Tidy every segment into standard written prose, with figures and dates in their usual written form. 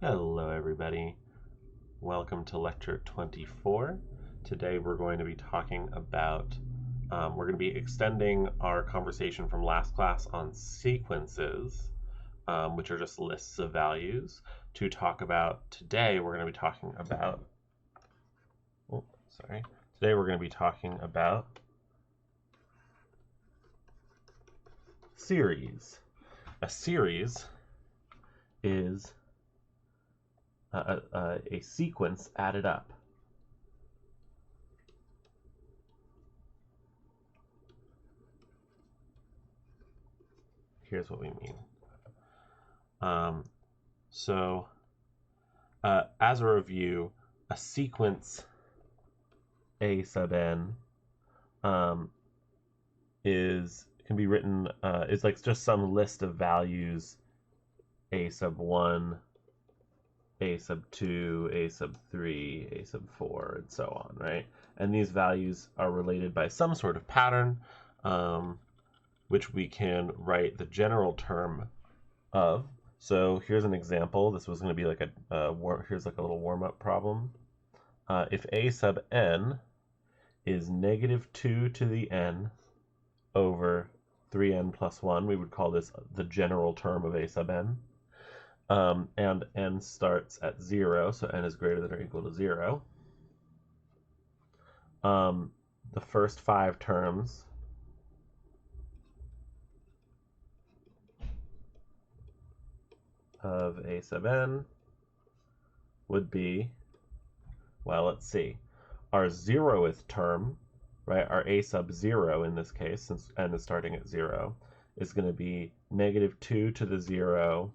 Hello everybody, welcome to lecture 24. Today we're going to be talking about, we're going to be extending our conversation from last class on sequences, which are just lists of values, to talk about, today we're going to be talking about, today we're going to be talking about series. A series is a sequence added up. Here's what we mean. As a review, a sequence A sub n can be written, it's like just some list of values, A sub 1, A sub 2, A sub 3, A sub 4, and so on, right? And these values are related by some sort of pattern, which we can write the general term of. So here's an example. This was going to be like here's like a little warm-up problem. If A sub n is negative 2 to the n over 3n plus 1, we would call this the general term of A sub n. And n starts at 0, so n is greater than or equal to 0. The first 5 terms of A sub n would be, well, let's see, our 0th term, right, our A sub 0 in this case, since n is starting at 0, is going to be negative 2 to the 0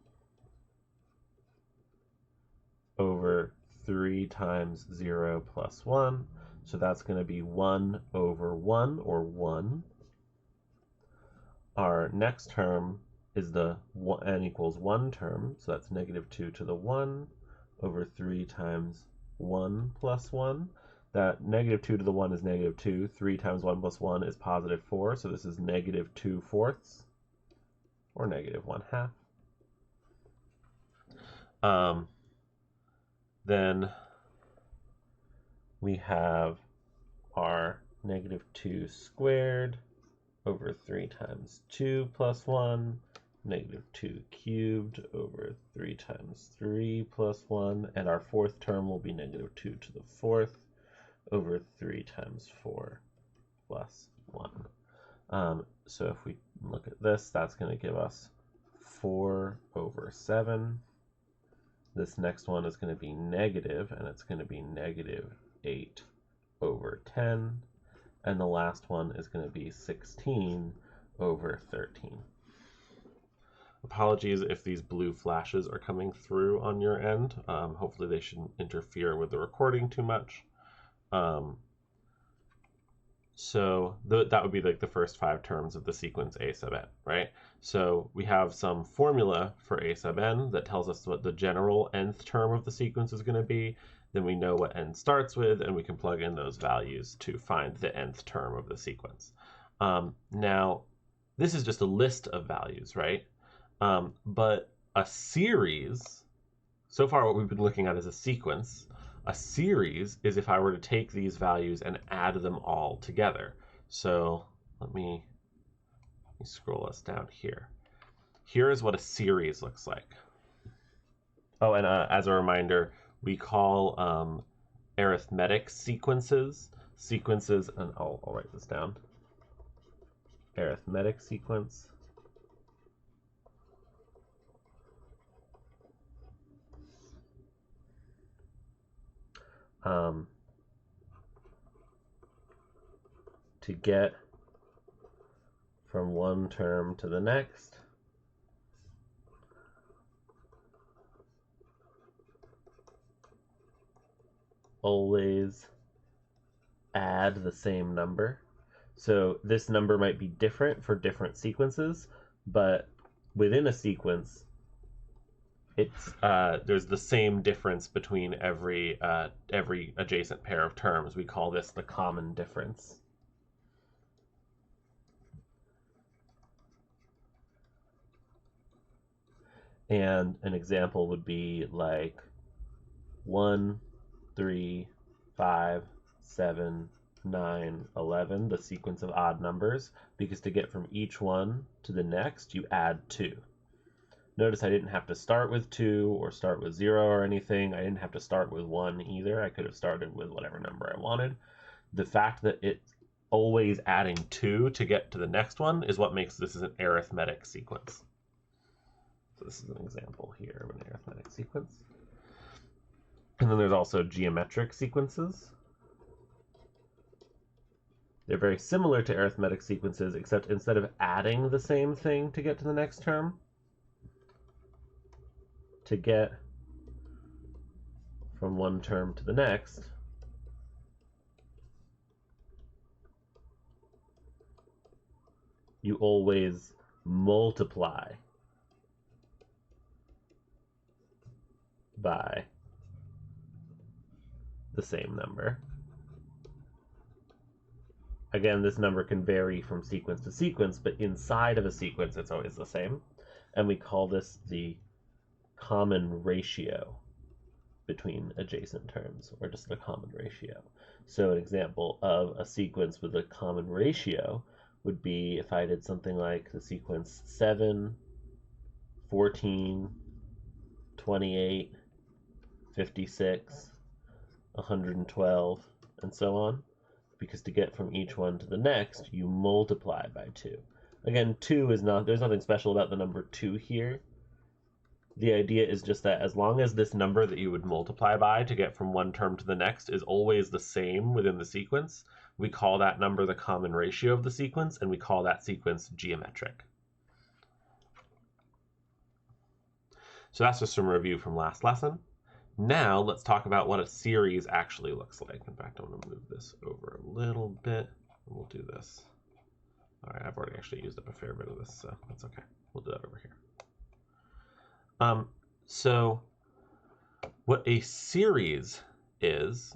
over 3 times 0 plus 1. So that's going to be 1 over 1, or 1. Our next term is the n equals 1 term, so that's negative 2 to the 1 over 3 times 1 plus 1. That negative 2 to the 1 is negative 2. 3 times 1 plus 1 is positive 4, so this is negative 2/4, or negative 1/2. Then we have our negative 2 squared over 3 times 2 plus 1, negative 2 cubed over 3 times 3 plus 1, and our 4th term will be negative 2 to the 4th over 3 times 4 plus 1. So if we look at this, that's going to give us 4 over 7. This next one is going to be negative, and it's going to be negative 8 over 10. And the last one is going to be 16 over 13. Apologies if these blue flashes are coming through on your end. Hopefully they shouldn't interfere with the recording too much. So that would be like the first 5 terms of the sequence A sub n, right? So we have some formula for A sub n that tells us what the general nth term of the sequence is going to be. Then we know what n starts with, and we can plug in those values to find the nth term of the sequence. Now, this is just a list of values, right? But a series, so far what we've been looking at is a sequence. A series is if I were to take these values and add them all together. So let me scroll us down here. Here is what a series looks like. Oh, and as a reminder, we call arithmetic sequences, and I'll write this down. Arithmetic sequence. To get from one term to the next, always add the same number. So this number might be different for different sequences, but within a sequence, it's there's the same difference between every adjacent pair of terms. We call this the common difference. And an example would be like 1, 3, 5, 7, 9, 11, the sequence of odd numbers, because to get from each one to the next, you add 2. Notice I didn't have to start with 2 or start with 0 or anything. I didn't have to start with 1 either. I could have started with whatever number I wanted. The fact that it's always adding 2 to get to the next one is what makes this an arithmetic sequence. So this is an example here of an arithmetic sequence. And then there's also geometric sequences. They're very similar to arithmetic sequences, except instead of adding the same thing to get to the next term, to get from one term to the next, you always multiply by the same number. Again, this number can vary from sequence to sequence, but inside of a sequence, it's always the same. And we call this the common ratio between adjacent terms, or just the common ratio. So an example of a sequence with a common ratio would be if I did something like the sequence 7, 14, 28, 56, 112, and so on. Because to get from each one to the next, you multiply by 2. Again, 2 is not, there's nothing special about the number 2 here. The idea is just that as long as this number that you would multiply by to get from one term to the next is always the same within the sequence, we call that number the common ratio of the sequence, and we call that sequence geometric. So that's just some review from last lesson. Now let's talk about what a series actually looks like. In fact, I'm going to move this over a little bit, and we'll do this. All right, I've already actually used up a fair bit of this, so that's okay. We'll do that over here. So what a series is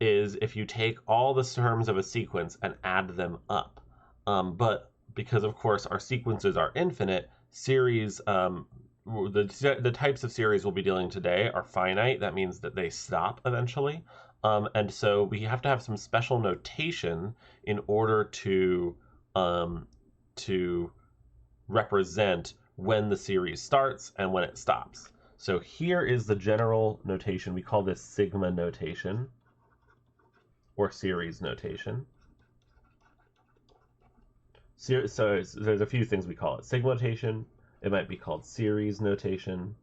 if you take all the terms of a sequence and add them up. But because, of course, our sequences are infinite, series, the types of series we'll be dealing today are finite. That means that they stop eventually. And so we have to have some special notation in order to represent when the series starts and when it stops. So here is the general notation. We call this sigma notation or series notation. So there's a few things we call it. Sigma notation, it might be called series notation.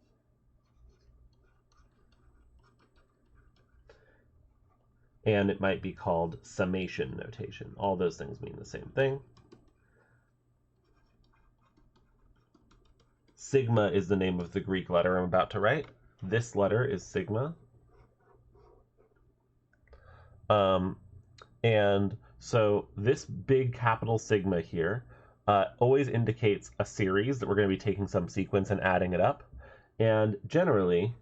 And it might be called summation notation. All those things mean the same thing. Sigma is the name of the Greek letter I'm about to write. This letter is sigma. And so this big capital sigma here always indicates a series that we're going to be taking some sequence and adding it up. And generally,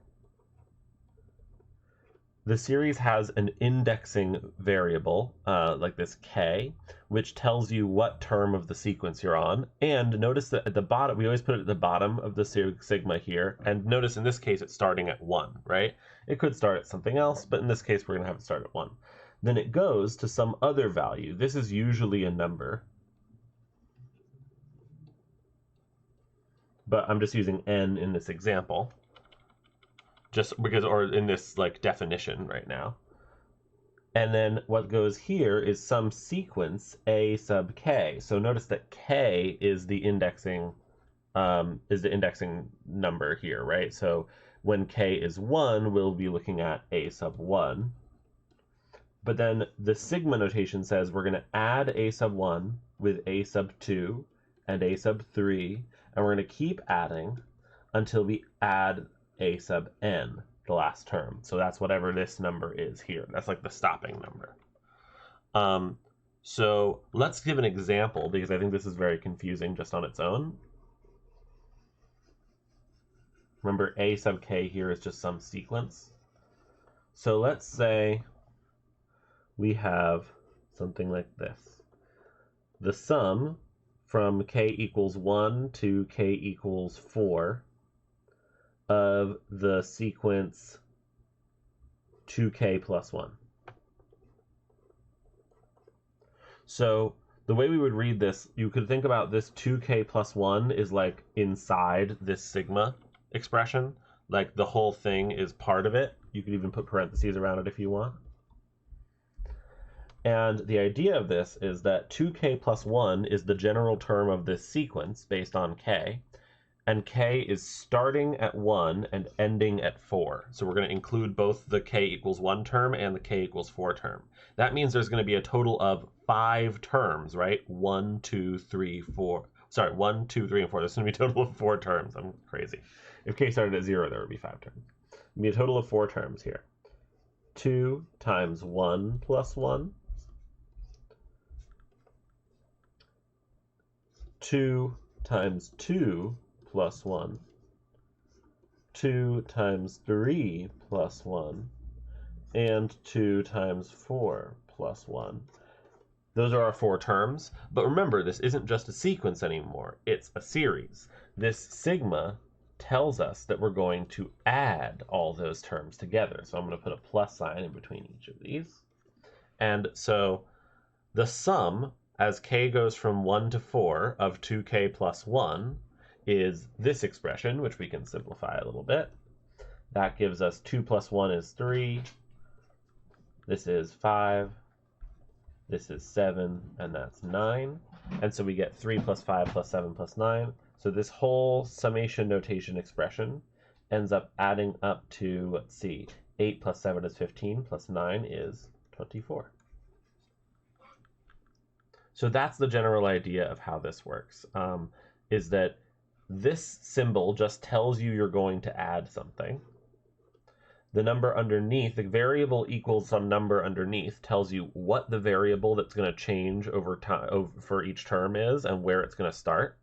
the series has an indexing variable, like this k, which tells you what term of the sequence you're on. And notice that at the bottom, we always put it at the bottom of the sigma here. And notice in this case, it's starting at 1, right? It could start at something else, but in this case, we're going to have it start at 1. Then it goes to some other value. This is usually a number, but I'm just using n in this example. Just because, or in this like definition right now. And then what goes here is some sequence a sub k. So notice that k is the indexing number here, right? So when k is 1, we'll be looking at a sub 1. But then the sigma notation says we're going to add a sub 1 with a sub 2 and a sub 3, and we're going to keep adding until we add a sub n, the last term. So that's whatever this number is here. That's like the stopping number. So let's give an example, because I think this is very confusing just on its own. Remember, a sub k here is just some sequence. So let's say we have something like this. The sum from k equals 1 to k equals 4 of the sequence 2k plus 1. So the way we would read this, you could think about this 2k plus 1 is like inside this sigma expression. Like the whole thing is part of it. You could even put parentheses around it if you want. And the idea of this is that 2k plus 1 is the general term of this sequence based on k, and k is starting at 1 and ending at 4. So we're going to include both the k equals 1 term and the k equals 4 term. That means there's going to be a total of 5 terms, right? 1, 2, 3, 4. Sorry, 1, 2, 3, and 4. There's going to be a total of 4 terms. I'm crazy. If k started at 0, there would be 5 terms. It would be a total of 4 terms here. 2 times 1 plus 1. 2 times 2 plus 1, 2 times 3 plus 1, and 2 times 4 plus 1. Those are our 4 terms, but remember, this isn't just a sequence anymore, it's a series. This sigma tells us that we're going to add all those terms together. So I'm going to put a plus sign in between each of these. And so the sum, as k goes from 1 to 4 of 2k plus 1, is this expression, which we can simplify a little bit. That gives us 2 plus 1 is 3. This is 5. This is 7, and that's 9. And so we get 3 plus 5 plus 7 plus 9. So this whole summation notation expression ends up adding up to, let's see, 8 plus 7 is 15, plus 9 is 24. So that's the general idea of how this works, is that this symbol just tells you you're going to add something. The number underneath, the variable equals some number underneath, tells you what the variable that's going to change over time for each term is and where it's going to start.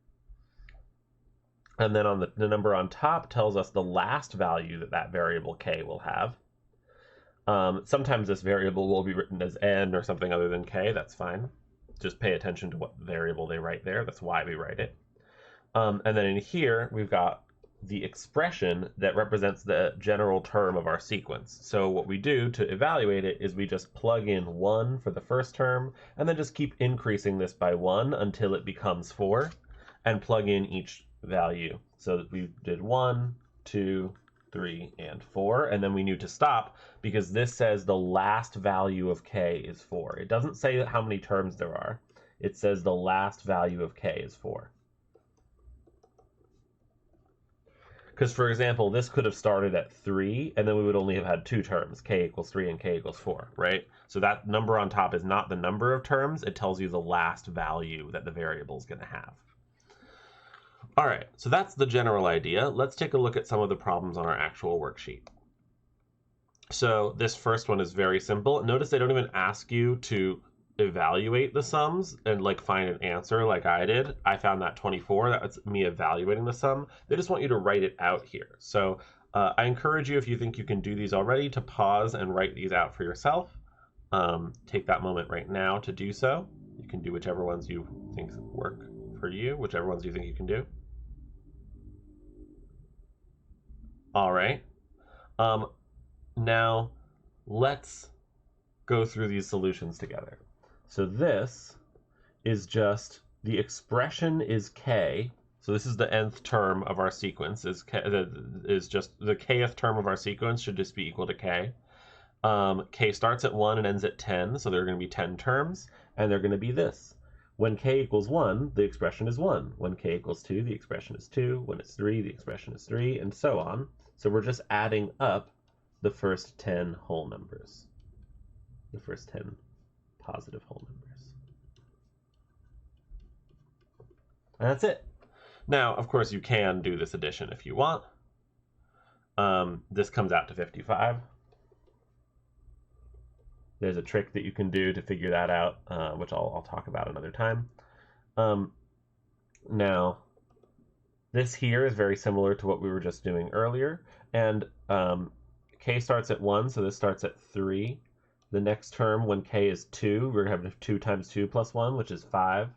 And then on the number on top tells us the last value that that variable k will have. Sometimes this variable will be written as n or something other than k. That's fine. Just pay attention to what variable they write there. That's why we write it. And then in here, we've got the expression that represents the general term of our sequence. So what we do to evaluate it is we just plug in 1 for the first term, and then just keep increasing this by 1 until it becomes 4, and plug in each value. So that we did 1, 2, 3, and 4, and then we need to stop because this says the last value of k is 4. It doesn't say how many terms there are. It says the last value of k is 4. Because, for example, this could have started at 3, and then we would only have had 2 terms, k equals 3 and k equals 4, right? So that number on top is not the number of terms. It tells you the last value that the variable is going to have. All right, so that's the general idea. Let's take a look at some of the problems on our actual worksheet. So this first one is very simple. Notice they don't even ask you to evaluate the sums and like find an answer like I did. I found that 24. That was me evaluating the sum. They just want you to write it out here. So I encourage you, if you think you can do these already, to pause and write these out for yourself. Take that moment right now to do so. You can do whichever ones you think work for you, whichever ones you think you can do. All right. Now let's go through these solutions together. So this is just, the expression is k. So this is the nth term of our sequence, is just the kth term of our sequence should just be equal to k. K starts at 1 and ends at 10, so there are going to be 10 terms, and they're going to be this. When k equals 1, the expression is 1. When k equals 2, the expression is 2. When it's 3, the expression is 3, and so on. So we're just adding up the first 10 whole numbers. The first 10 positive whole numbers. And that's it. Now, of course, you can do this addition if you want. This comes out to 55. There's a trick that you can do to figure that out, which I'll talk about another time. Now, this here is very similar to what we were just doing earlier. And k starts at 1, so this starts at 3. The next term, when k is 2, we're going to have 2 times 2 plus 1, which is 5.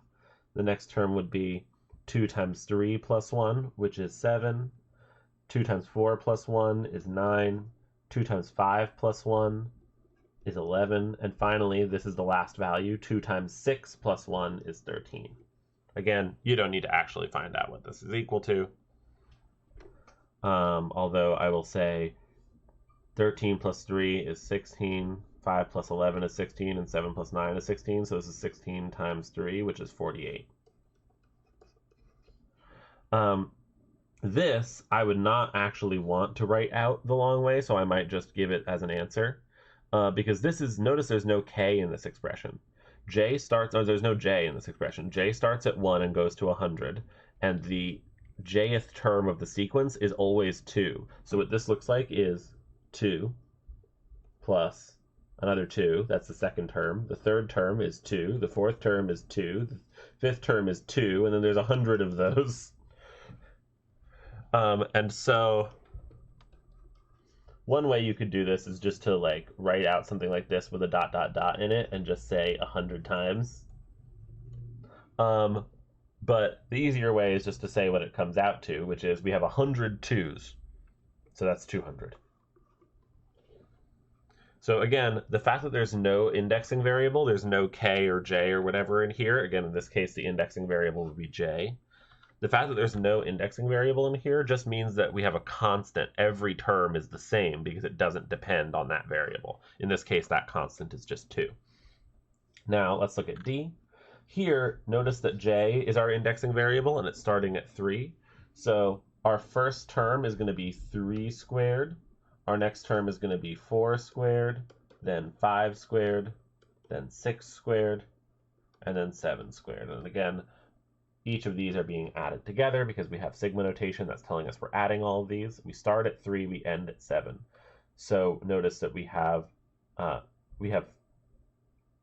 The next term would be 2 times 3 plus 1, which is 7. 2 times 4 plus 1 is 9. 2 times 5 plus 1 is 11. And finally, this is the last value. 2 times 6 plus 1 is 13. Again, you don't need to actually find out what this is equal to. Although I will say 13 plus 3 is 16, 5 plus 11 is 16, and 7 plus 9 is 16. So this is 16 times 3, which is 48. This, I would not actually want to write out the long way, so I might just give it as an answer. Because this is, notice there's no k in this expression. J starts, or there's no j in this expression. J starts at 1 and goes to 100, and the jth term of the sequence is always 2. So what this looks like is 2 plus another 2. That's the second term. The third term is 2. The fourth term is 2. The fifth term is 2, and then there's 100 of those. And so one way you could do this is just to like write out something like this with a ... in it and just say 100 times. But the easier way is just to say what it comes out to, which is we have 100 2's. So that's 200. So again, the fact that there's no indexing variable, there's no k or j or whatever in here, again, in this case, the indexing variable would be j. The fact that there's no indexing variable in here just means that we have a constant. Every term is the same because it doesn't depend on that variable. In this case, that constant is just 2. Now, let's look at D. Here, notice that j is our indexing variable, and it's starting at 3. So our first term is going to be 3 squared. Our next term is going to be 4 squared, then 5 squared, then 6 squared, and then 7 squared. And again, each of these are being added together because we have sigma notation that's telling us we're adding all of these. We start at 3, we end at 7. So notice that we have,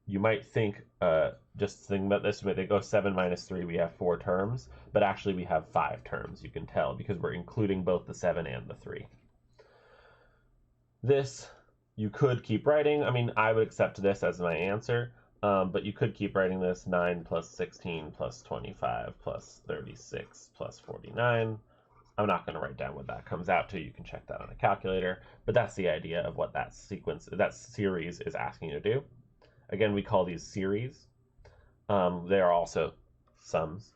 you might think, just think about this, they go 7 minus 3, we have 4 terms, but actually we have 5 terms, you can tell, because we're including both the 7 and the 3. This, you could keep writing. I mean, I would accept this as my answer. But you could keep writing this 9 plus 16 plus 25 plus 36 plus 49. I'm not going to write down what that comes out to. You can check that on a calculator. But that's the idea of what that series is asking you to do. Again, we call these series. They are also sums,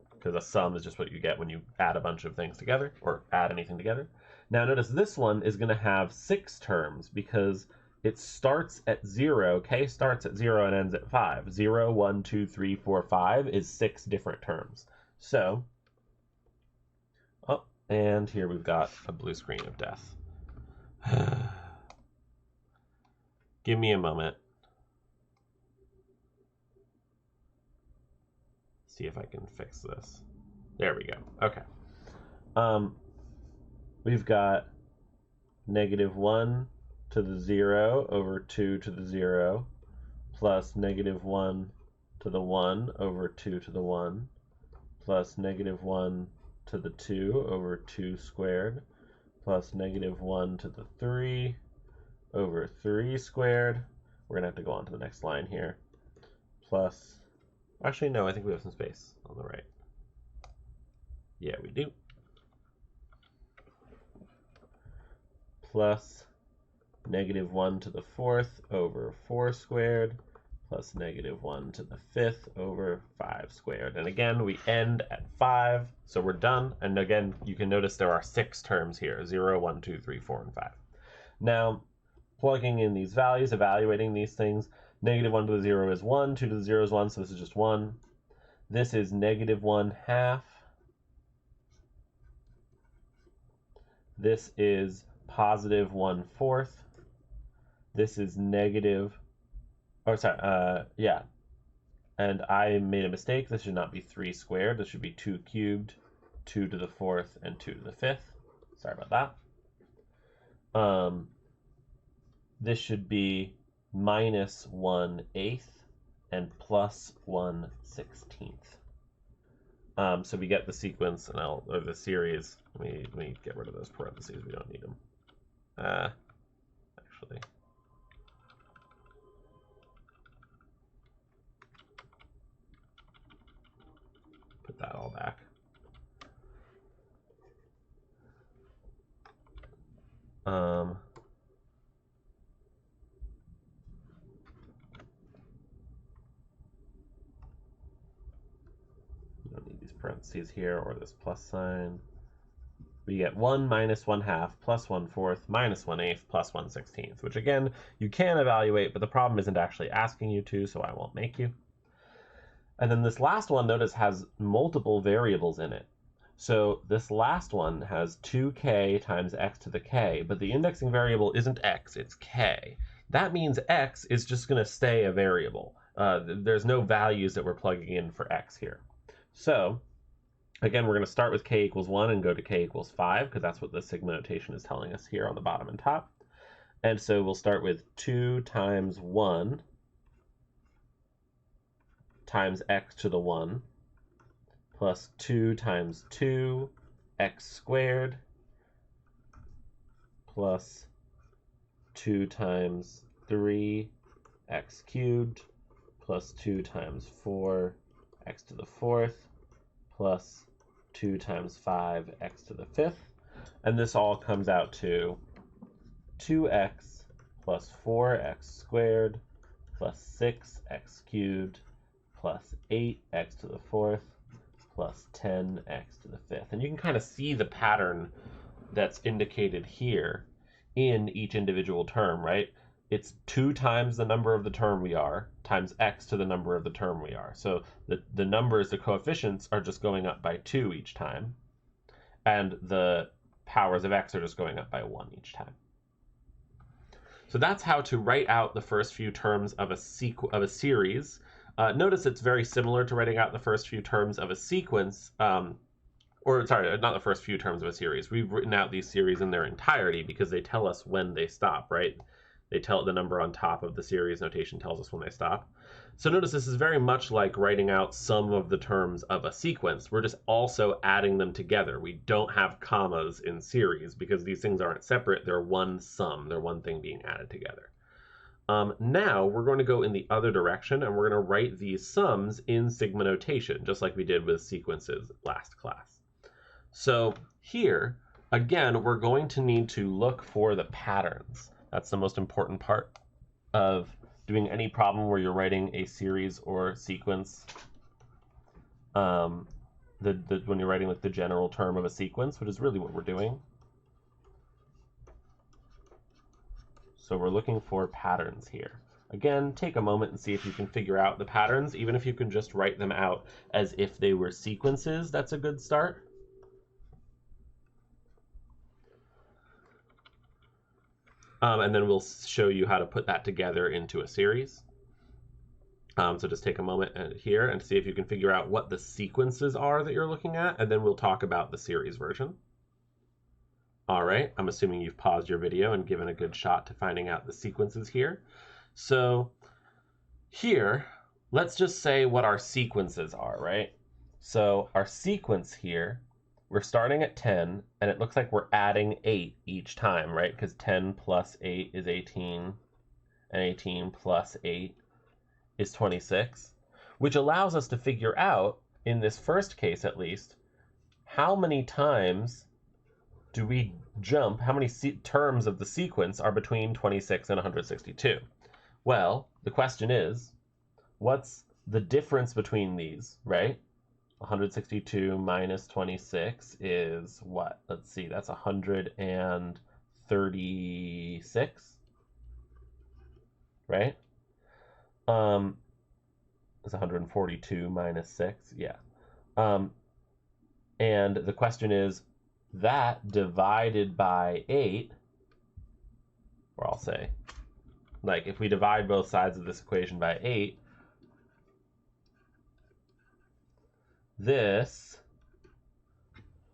because a sum is just what you get when you add a bunch of things together or add anything together. Now notice this one is going to have 6 terms because it starts at 0, k starts at 0 and ends at 5. 0, 1, 2, 3, 4, 5 is 6 different terms. So, oh, and here we've got a blue screen of death. Give me a moment. See if I can fix this. There we go. Okay. We've got -1 to the 0 over 2 to the 0 plus -1 to the 1 over 2 to the 1 plus -1 to the 2 over 2 squared plus -1 to the 3 over 3 squared. We're going to have to go on to the next line here. Plus, actually, no, I think we have some space on the right. Yeah, we do. Plus -1 to the 4th over 4 squared plus -1 to the 5th over 5 squared. And again, we end at 5, so we're done. And again, you can notice there are 6 terms here, 0, 1, 2, 3, 4, and 5. Now, plugging in these values, evaluating these things, -1 to the 0 is 1, 2 to the 0 is 1, so this is just 1. This is -1/2. This is +1/4. This is yeah. And I made a mistake. This should not be 3 squared. This should be 2 cubed, 2 to the 4th, and 2 to the 5th. Sorry about that. This should be -1/8 and +1/16. So we get the sequence, and or the series. Let me get rid of those parentheses. We don't need them. Actually. Put that all back. I don't need these parentheses here or this plus sign. We get 1 minus 1/2 plus 1/4 minus 1/8 plus 1/16, which again, you can evaluate, but the problem isn't actually asking you to, so I won't make you. And then this last one, notice, has multiple variables in it. So this last one has 2k times x to the k, but the indexing variable isn't x, it's k. That means x is just going to stay a variable. There's no values that we're plugging in for x here. So again, we're going to start with k equals 1 and go to k equals 5, because that's what the sigma notation is telling us here on the bottom and top. And so we'll start with 2 times 1 times x to the 1 plus 2 times 2 x squared plus 2 times 3 x cubed plus 2 times 4 x to the 4th plus 2 times 5 x to the 5th, and this all comes out to 2x plus 4x squared plus 6x cubed plus 8x to the 4th plus 10x to the 5th. And you can kind of see the pattern that's indicated here in each individual term, right? It's 2 times the number of the term we are times x to the number of the term we are. So the numbers, the coefficients, are just going up by 2 each time, and the powers of x are just going up by 1 each time. So that's how to write out the first few terms of a series. Notice it's very similar to writing out the first few terms of a sequence, or sorry, not the first few terms of a series. We've written out these series in their entirety because they tell us when they stop, right? They tell the number on top of the series notation tells us when they stop. So notice this is very much like writing out some of the terms of a sequence. We're just also adding them together. We don't have commas in series because these things aren't separate. They're one sum. They're one thing being added together. Now we're going to go in the other direction, and we're going to write these sums in sigma notation, just like we did with sequences last class. So here, again, we're going to need to look for the patterns. That's the most important part of doing any problem where you're writing a series or sequence. When you're writing like the general term of a sequence, which is really what we're doing. So we're looking for patterns here. Again, take a moment and see if you can figure out the patterns. Even if you can just write them out as if they were sequences, that's a good start. And then we'll show you how to put that together into a series. So just take a moment here and see if you can figure out what the sequences are that you're looking at, and then we'll talk about the series version. All right, I'm assuming you've paused your video and given a good shot to finding out the sequences here. So here, let's just say what our sequences are, right? So our sequence here, we're starting at 10, and it looks like we're adding 8 each time, right? Because 10 plus 8 is 18, and 18 plus 8 is 26, which allows us to figure out, in this first case at least, how many times do we jump, how many terms of the sequence are between 26 and 162? Well, the question is, what's the difference between these, right? 162 minus 26 is what? Let's see, that's 136, right? It's 142 minus 6, yeah. And the question is, that divided by 8, or I'll say, like, if we divide both sides of this equation by 8, this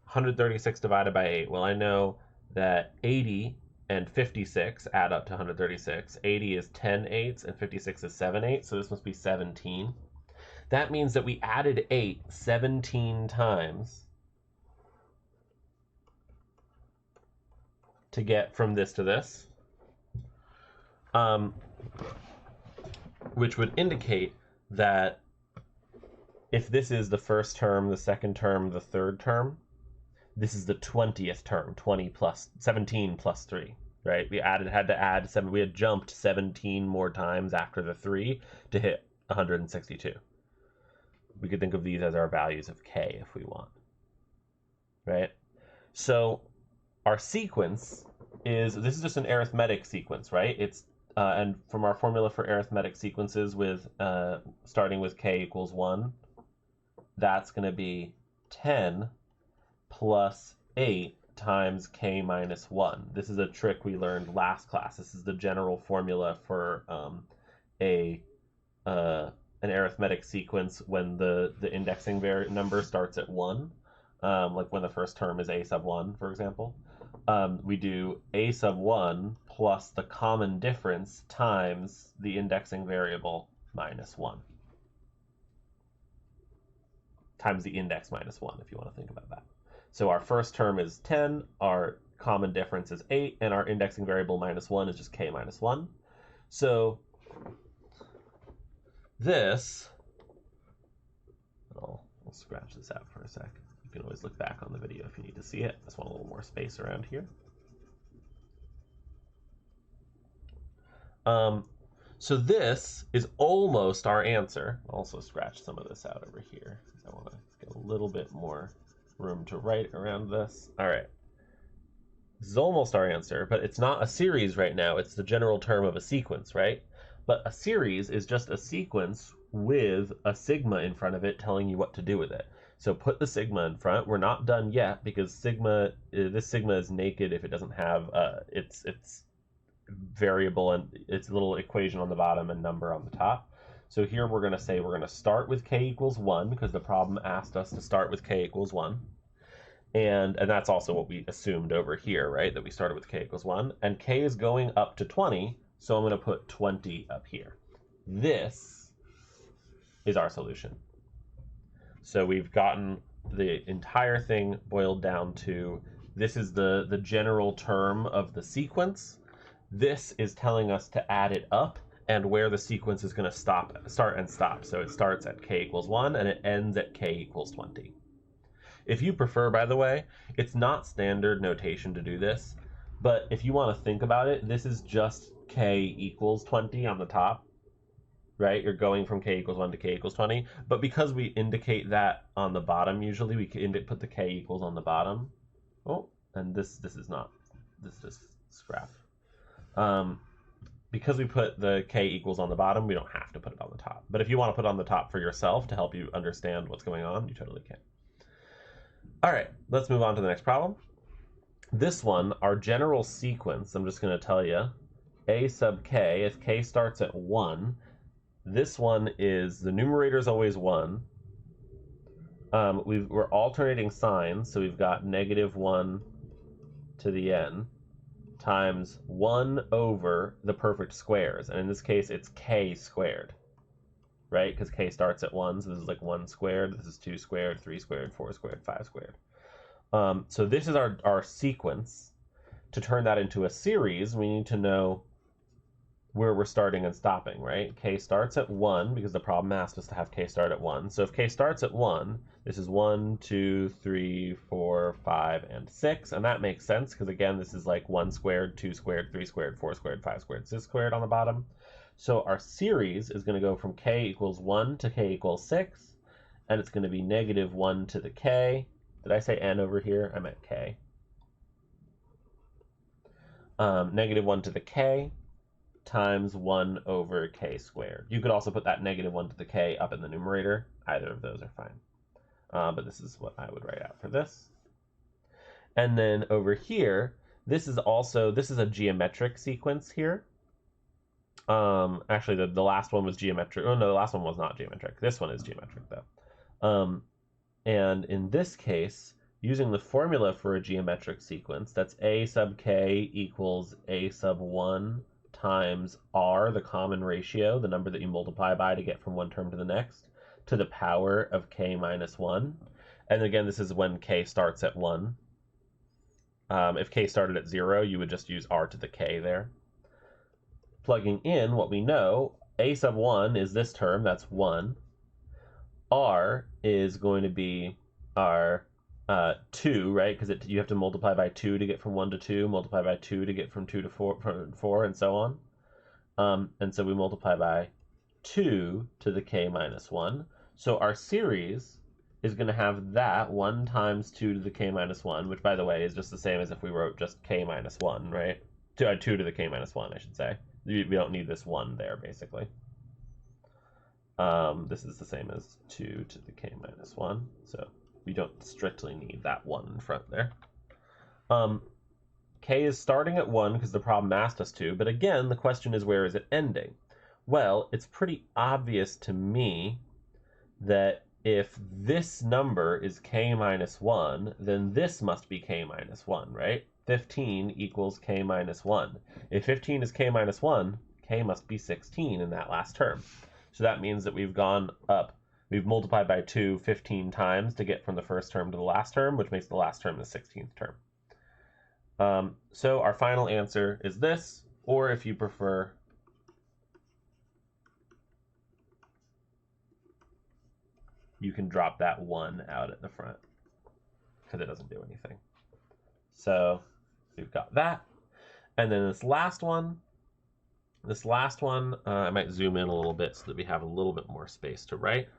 136 divided by 8, well, I know that 80 and 56 add up to 136. 80 is 10 eighths and 56 is 7 eighths, so this must be 17. That means that we added 8 17 times to get from this to this, which would indicate that if this is the first term, the second term, the third term, this is the 20th term, 20 plus 17 plus 3, right? Had to add 7. We had jumped 17 more times after the 3 to hit 162. We could think of these as our values of k if we want, right? So our sequence this is just an arithmetic sequence, right? It's and from our formula for arithmetic sequences with starting with k equals 1, that's going to be 10 plus 8 times k minus 1. This is a trick we learned last class. This is the general formula for an arithmetic sequence when the indexing number starts at 1, like when the first term is a sub 1, for example. We do a sub 1 plus the common difference times the indexing variable minus 1. Times the index minus 1, if you want to think about that. So our first term is 10, our common difference is 8, and our indexing variable minus 1 is just k minus 1. So this, I'll scratch this out for a sec. You can always look back on the video if you need to see it. I just want a little more space around here. So this is almost our answer. I'll also scratch some of this out over here because I want to get a little bit more room to write around this. All right. This is almost our answer, but it's not a series right now. It's the general term of a sequence, right? But a series is just a sequence with a sigma in front of it telling you what to do with it. So put the sigma in front. We're not done yet because this sigma is naked if it doesn't have its variable and its little equation on the bottom and number on the top. So here we're going to say we're going to start with k equals 1 because the problem asked us to start with k equals 1. And that's also what we assumed over here, right? That we started with k equals 1. And k is going up to 20, so I'm going to put 20 up here. This is our solution. So we've gotten the entire thing boiled down to this is the general term of the sequence. This is telling us to add it up and where the sequence is going to start and stop. So it starts at k equals 1 and it ends at k equals 20. If you prefer, by the way, it's not standard notation to do this, but if you want to think about it, this is just k equals 20 on the top, right? You're going from k equals 1 to k equals 20, but because we indicate that on the bottom, usually we can put the k equals on the bottom. Oh, and this is not, this is scrap. Because we put the k equals on the bottom, we don't have to put it on the top. But if you want to put it on the top for yourself to help you understand what's going on, you totally can. All right, let's move on to the next problem. This one, our general sequence, I'm just going to tell you, a sub k, if k starts at 1, this one is, the numerator is always 1. We're alternating signs, so we've got -1 to the n times 1 over the perfect squares. And in this case, it's k squared, right? Because k starts at 1, so this is like 1 squared, this is 2 squared, 3 squared, 4 squared, 5 squared. So this is our sequence. To turn that into a series, we need to know where we're starting and stopping, right? K starts at 1 because the problem asked us to have k start at 1. So if k starts at 1, this is 1, 2, 3, 4, 5, and 6. And that makes sense because, again, this is like 1 squared, 2 squared, 3 squared, 4 squared, 5 squared, 6 squared on the bottom. So our series is going to go from k equals 1 to k equals 6. And it's going to be -1 to the k. Did I say n over here? I meant k. -1 to the k times 1 over k squared. You could also put that -1 to the k up in the numerator. Either of those are fine. But this is what I would write out for this. And then over here, this is a geometric sequence here. Actually, the last one was geometric. Oh, no, the last one was not geometric. This one is geometric, though. And in this case, using the formula for a geometric sequence, that's a sub k equals a sub 1 times r, the common ratio, the number that you multiply by to get from one term to the next, to the power of k minus 1. And again, this is when k starts at 1. If k started at 0, you would just use r to the k there. Plugging in what we know, a sub 1 is this term, that's 1. R is going to be our 2, right? Because you have to multiply by 2 to get from 1 to 2, multiply by 2 to get from 2 to 4, and so on. And so we multiply by 2 to the k minus 1. So our series is going to have that 1 times 2 to the k minus 1, which, by the way, is just the same as if we wrote just k minus 1, right? 2 to the k minus 1, I should say. We don't need this 1 there, basically. This is the same as 2 to the k minus 1, so we don't strictly need that 1 in front there. K is starting at 1 because the problem asked us to, but again, the question is, where is it ending? Well, it's pretty obvious to me that if this number is k minus 1, then this must be k minus 1, right? 15 equals k minus 1. If 15 is k minus 1, k must be 16 in that last term. So that means that we've gone up, we've multiplied by 2 15 times to get from the first term to the last term, which makes the last term the 16th term. So our final answer is this, or if you prefer, you can drop that 1 out at the front because it doesn't do anything. So we've got that. And then this last one, I might zoom in a little bit so that we have a little bit more space to write.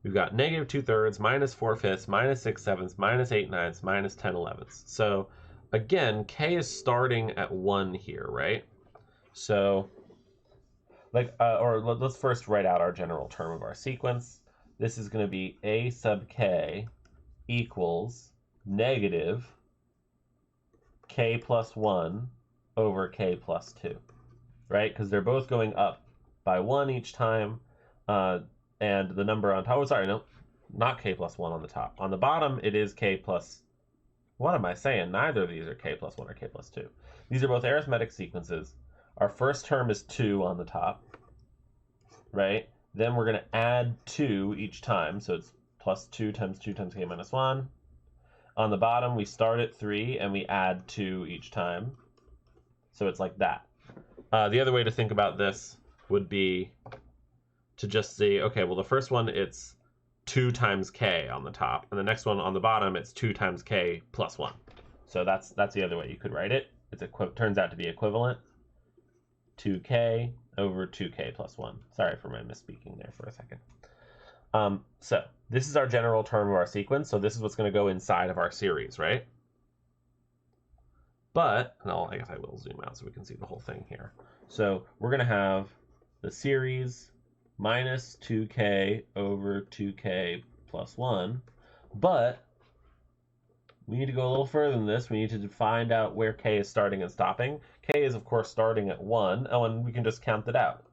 We've got negative 2/3, minus 4/5, minus 6/7, minus 8/9, minus 10/11. So again, k is starting at 1 here, right? So let's first write out our general term of our sequence. This is going to be a sub k equals negative k plus 1 over k plus 2, right? Because they're both going up by 1 each time, and the number on top, oh, sorry, no, not k plus 1 on the top. On the bottom, it is k plus, what am I saying? Neither of these are k plus 1 or k plus 2. These are both arithmetic sequences. Our first term is 2 on the top, right? Then we're going to add 2 each time, so it's plus 2 times k minus 1. On the bottom, we start at 3, and we add 2 each time. So it's like that. The other way to think about this would be to just see, okay, well, the first one, it's 2 times k on the top, and the next one on the bottom, it's 2 times k plus 1. So that's the other way you could write it. It turns out to be equivalent. 2k over 2k plus 1. Sorry for my misspeaking there for a second. So this is our general term of our sequence, so this is what's going to go inside of our series, right? But, I guess I will zoom out so we can see the whole thing here. So we're going to have the series minus 2k over 2k plus 1, but we need to go a little further than this. We need to find out where k is starting and stopping. K is, of course, starting at 1. Oh, and we can just count that out.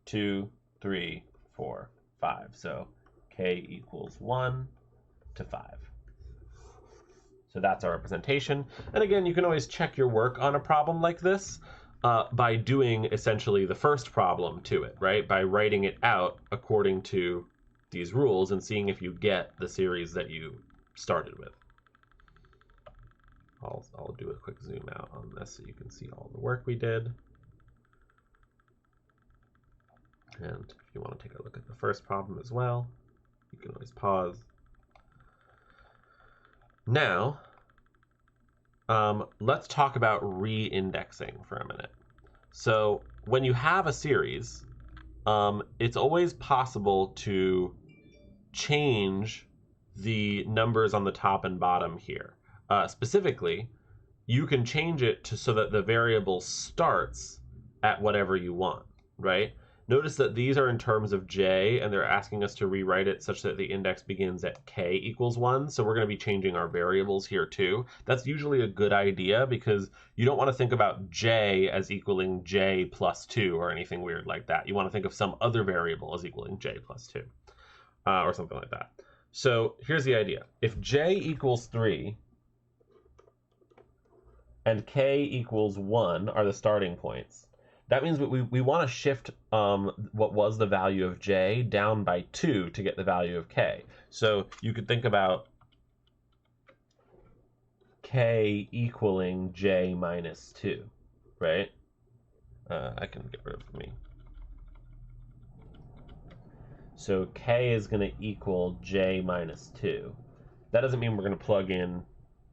2, 3, 4, 5. So k equals 1 to 5. So that's our representation. And again, you can always check your work on a problem like this by doing essentially the first problem to it, right? By writing it out according to these rules and seeing if you get the series that you started with. I'll do a quick zoom out on this so you can see all the work we did. And if you want to take a look at the first problem as well, you can always pause. Now, let's talk about re-indexing for a minute. So when you have a series, it's always possible to change the numbers on the top and bottom here. Specifically, you can change it so that the variable starts at whatever you want, right? Notice that these are in terms of j, and they're asking us to rewrite it such that the index begins at k equals 1. So we're going to be changing our variables here too. That's usually a good idea because you don't want to think about j as equaling j plus 2 or anything weird like that. You want to think of some other variable as equaling j plus 2 or something like that. So here's the idea. If j equals 3 and k equals 1 are the starting points, that means we want to shift what was the value of j down by 2 to get the value of k. So you could think about k equaling j minus 2, right? I can get rid of me. So k is going to equal j minus 2. That doesn't mean we're going to plug in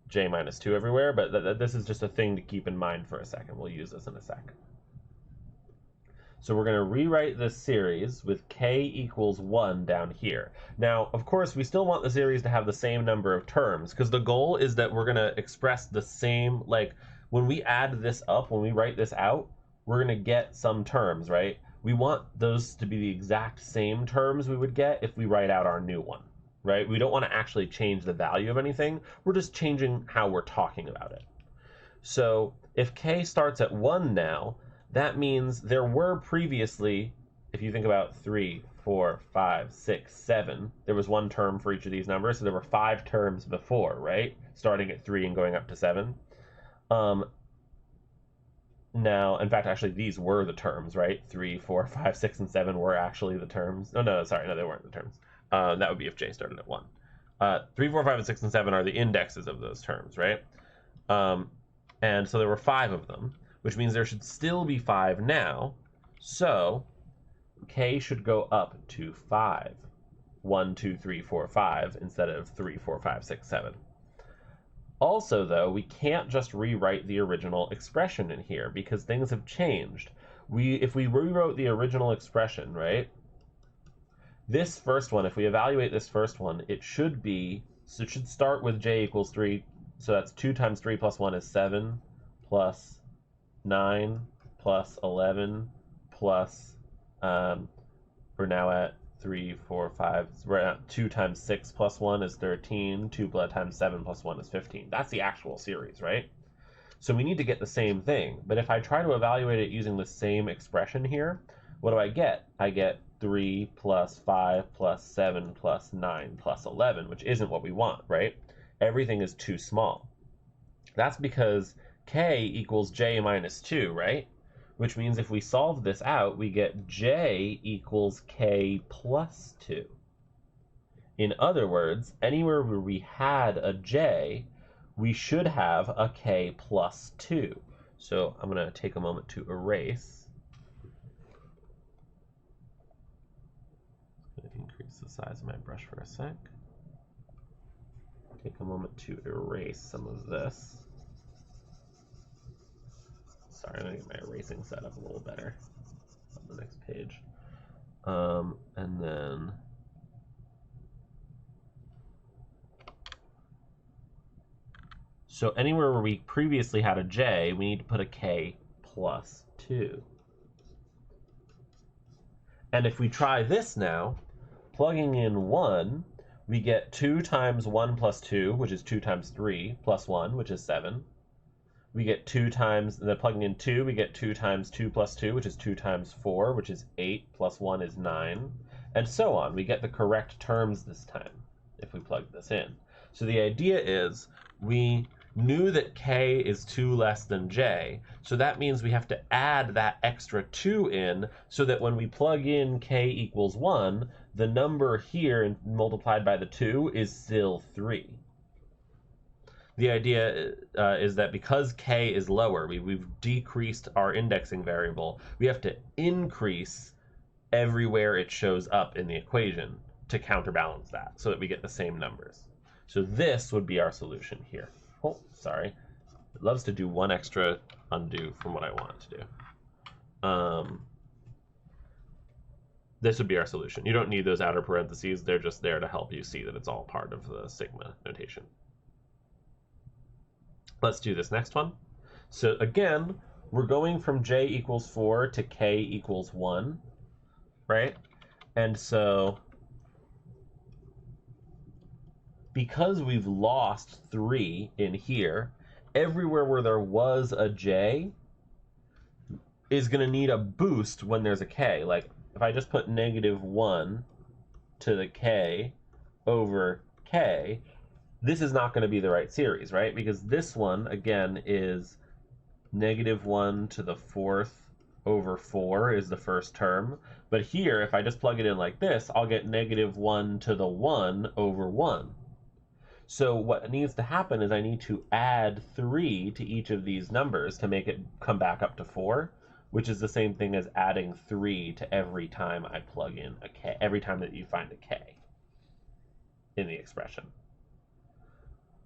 j minus 2 everywhere, but this is just a thing to keep in mind for a second. We'll use this in a sec. So we're going to rewrite this series with k equals 1 down here. Now, of course, we still want the series to have the same number of terms, because the goal is that we're going to express the same, like, when we add this up, when we write this out, we're going to get some terms, right? We want those to be the exact same terms we would get if we write out our new one, right? We don't want to actually change the value of anything. We're just changing how we're talking about it. So if k starts at 1 now, that means there were previously, if you think about 3, 4, 5, 6, 7, there was one term for each of these numbers, so there were 5 terms before, right? Starting at 3 and going up to 7. Now, in fact, actually, these were the terms, right? 3, 4, 5, 6, and 7 were actually the terms. Oh, no, sorry, no, they weren't the terms. That would be if j started at 1. 3, 4, 5, and 6, and 7 are the indexes of those terms, right? And so there were 5 of them, which means there should still be 5 now. So k should go up to 5. 1, 2, 3, 4, 5 instead of 3, 4, 5, 6, 7. Also, though, we can't just rewrite the original expression in here because things have changed. If we rewrote the original expression, right? This first one, if we evaluate this first one, it should start with j equals 3. So that's 2 times 3 plus 1 is 7 plus 9 plus 11 plus, we're now at 3, 4, 5, we're at 2 times 6 plus 1 is 13, 2 times 7 plus 1 is 15. That's the actual series, right? So we need to get the same thing, but if I try to evaluate it using the same expression here, what do I get? I get 3 plus 5 plus 7 plus 9 plus 11, which isn't what we want, right? Everything is too small. That's because k equals j minus 2, right? Which means if we solve this out, we get j equals k plus 2. In other words, anywhere where we had a j, we should have a k plus 2. So I'm going to take a moment to erase. I'm going to increase the size of my brush for a sec. Take a moment to erase some of this. Sorry, I'm going to get my erasing set up a little better on the next page. And then so anywhere where we previously had a j, we need to put a k plus 2. And if we try this now, plugging in 1, we get 2 times 1 plus 2, which is 2 times 3, plus 1, which is 7. We get 2 times, and then plugging in 2, we get 2 times 2 plus 2, which is 2 times 4, which is 8, plus 1 is 9, and so on. We get the correct terms this time if we plug this in. So the idea is we knew that k is 2 less than j, so that means we have to add that extra 2 in so that when we plug in k equals 1, the number here multiplied by the 2 is still 3. The idea is that because k is lower, we've decreased our indexing variable, we have to increase everywhere it shows up in the equation to counterbalance that so that we get the same numbers. So this would be our solution here. Oh, sorry. It loves to do one extra undo from what I want it to do. This would be our solution. You don't need those outer parentheses. They're just there to help you see that it's all part of the sigma notation. Let's do this next one. So again, we're going from j equals 4 to k equals 1, right? And so because we've lost 3 in here, everywhere where there was a j is going to need a boost when there's a k. Like if I just put -1 to the k over k, this is not going to be the right series, right? Because this one, again, is -1 to the 4th over 4 is the first term. But here, if I just plug it in like this, I'll get -1 to the 1 over 1. So what needs to happen is I need to add 3 to each of these numbers to make it come back up to 4, which is the same thing as adding 3 to every time I plug in a k, every time that you find a k in the expression.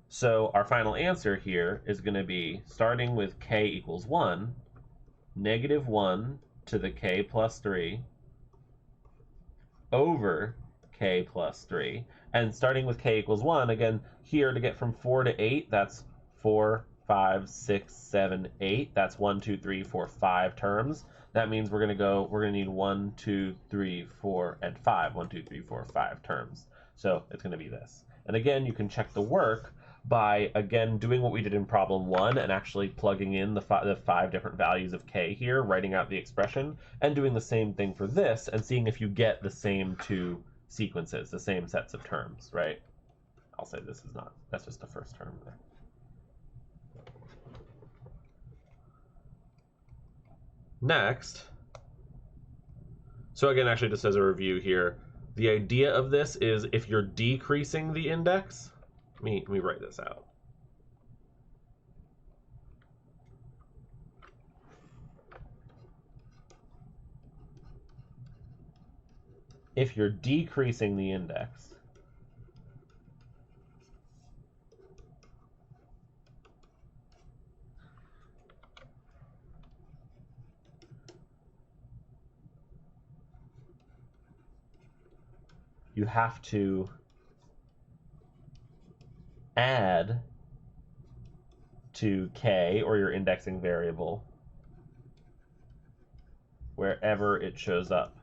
So our final answer here is going to be, starting with k equals 1, -1 to the k plus 3 over k plus 3. And starting with k equals 1, again, here to get from 4 to 8, that's 4, 5, 6, 7, 8. That's 1, 2, 3, 4, 5 terms. That means we're going to need 1, 2, 3, 4, and 5. 1, 2, 3, 4, 5 terms. So it's going to be this. And again, you can check the work by, again, doing what we did in problem 1 and actually plugging in the 5 different values of k here, writing out the expression, and doing the same thing for this and seeing if you get the same 2 sequences, the same sets of terms, right? I'll say this is not, that's just the first term there. Next, so again, actually just as a review here, the idea of this is if you're decreasing the index, let me write this out. If you're decreasing the index, you have to add to k, or your indexing variable, wherever it shows up.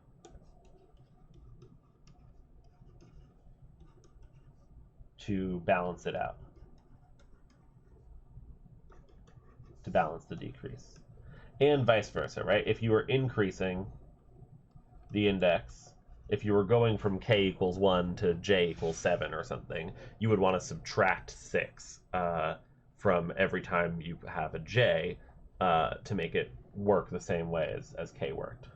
To balance it out, to balance the decrease. And vice versa, right? If you were increasing the index, if you were going from k equals 1 to j equals 7 or something, you would want to subtract 6 from every time you have a j to make it work the same way as k worked.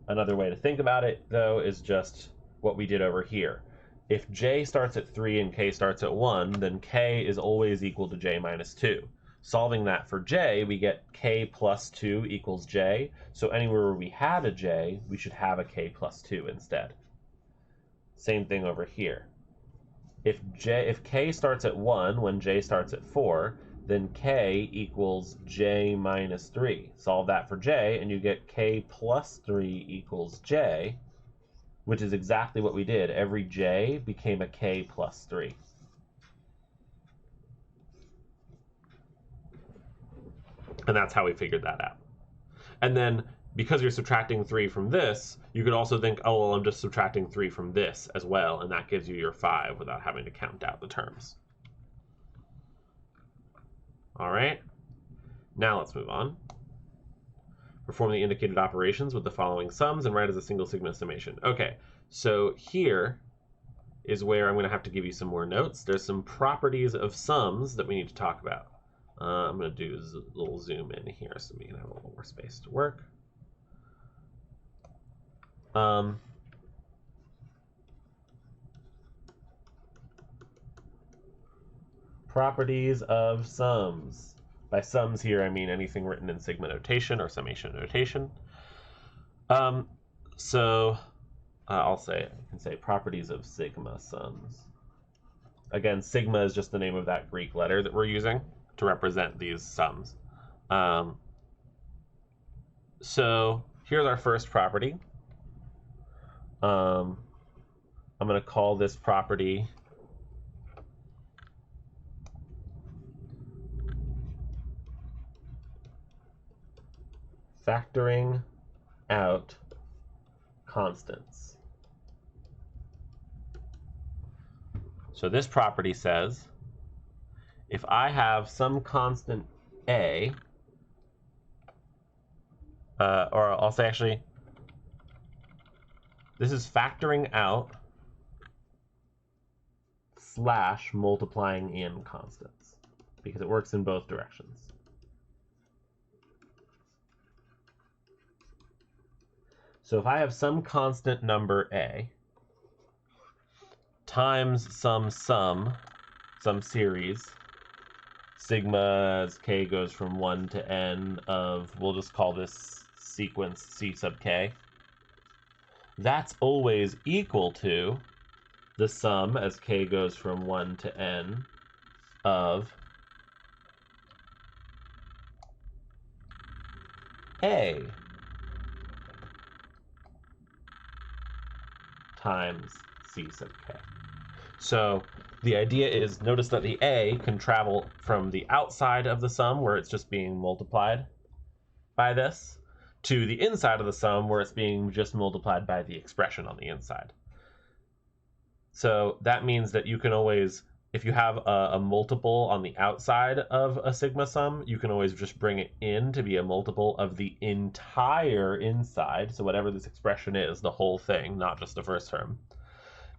Another way to think about it, though, is just what we did over here. If j starts at 3 and k starts at 1, then k is always equal to j minus 2. Solving that for j, we get k plus 2 equals j. So anywhere where we had a j, we should have a k plus 2 instead. Same thing over here. If k starts at 1 when j starts at 4, then k equals j minus 3. Solve that for j, and you get k plus 3 equals j, which is exactly what we did. Every j became a k plus 3. And that's how we figured that out. And then, because you're subtracting 3 from this, you could also think, oh, well, I'm just subtracting 3 from this as well, and that gives you your 5 without having to count out the terms. All right, now let's move on. Perform the indicated operations with the following sums and write as a single sigma summation. Okay, so here is where I'm going to have to give you some more notes. There's some properties of sums that we need to talk about. I'm going to do a little zoom in here so we can have a little more space to work. Properties of sums. By sums here, I mean anything written in sigma notation or summation notation. I'll say, I can say properties of sigma sums. Again, sigma is just the name of that Greek letter that we're using to represent these sums. So here's our first property. I'm going to call this property factoring out constants. So this property says if I have some constant a, or I'll say actually, this is factoring out / multiplying in constants, because it works in both directions. So if I have some constant number a times some series sigma as k goes from 1 to n of, we'll just call this sequence c sub k, that's always equal to the sum as k goes from 1 to n of a times c sub k. So the idea is, notice that the a can travel from the outside of the sum, where it's just being multiplied by this, to the inside of the sum, where it's being just multiplied by the expression on the inside. So that means that you can always, if you have a multiple on the outside of a sigma sum, you can always just bring it in to be a multiple of the entire inside. So whatever this expression is, the whole thing, not just the first term.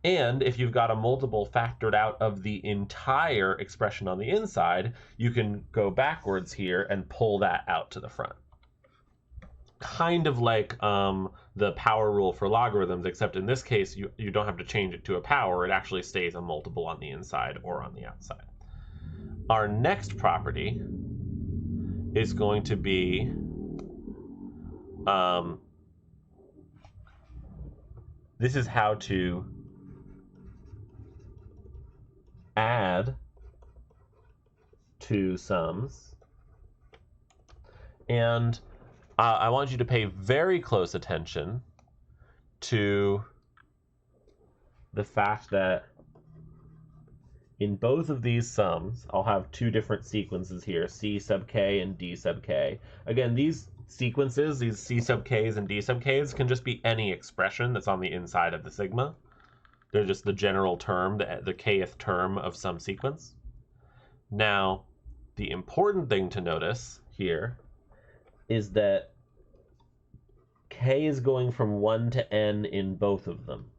And if you've got a multiple factored out of the entire expression on the inside, you can go backwards here and pull that out to the front. Kind of like the power rule for logarithms, except in this case, you don't have to change it to a power. It actually stays a multiple on the inside or on the outside. Our next property is going to be this is how to add two sums, and I want you to pay very close attention to the fact that in both of these sums, I'll have two different sequences here, c sub k and d sub k. Again, these sequences, these c sub k's and d sub k's, can just be any expression that's on the inside of the sigma. They're just the general term, the kth term of some sequence. Now, the important thing to notice here is that k is going from 1 to n in both of them.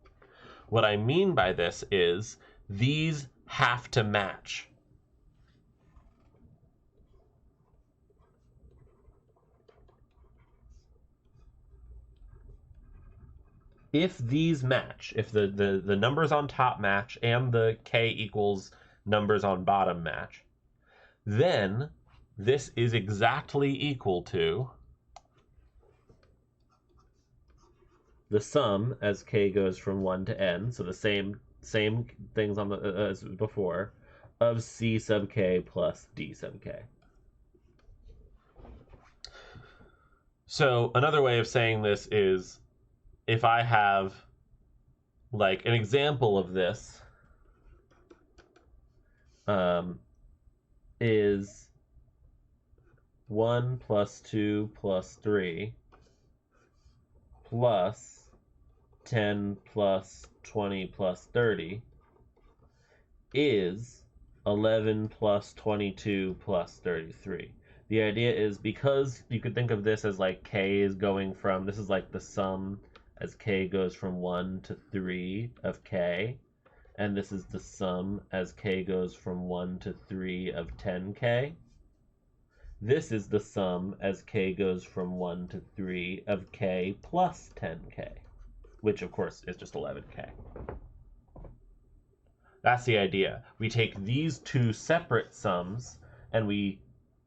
What I mean by this is these have to match. If these match, if the numbers on top match and the k equals numbers on bottom match, then this is exactly equal to the sum as k goes from 1 to n, so the same things on the as before, of c sub k plus d sub k. So another way of saying this is, if I have like an example of this is 1 plus 2 plus 3 plus 10 plus 20 plus 30 is 11 plus 22 plus 33. The idea is, because you could think of this as like k is going from, this is like the sum as k goes from 1 to 3 of k, and this is the sum as k goes from 1 to 3 of 10k. This is the sum as k goes from 1 to 3 of k plus 10k, which of course is just 11k. That's the idea. We take these two separate sums and we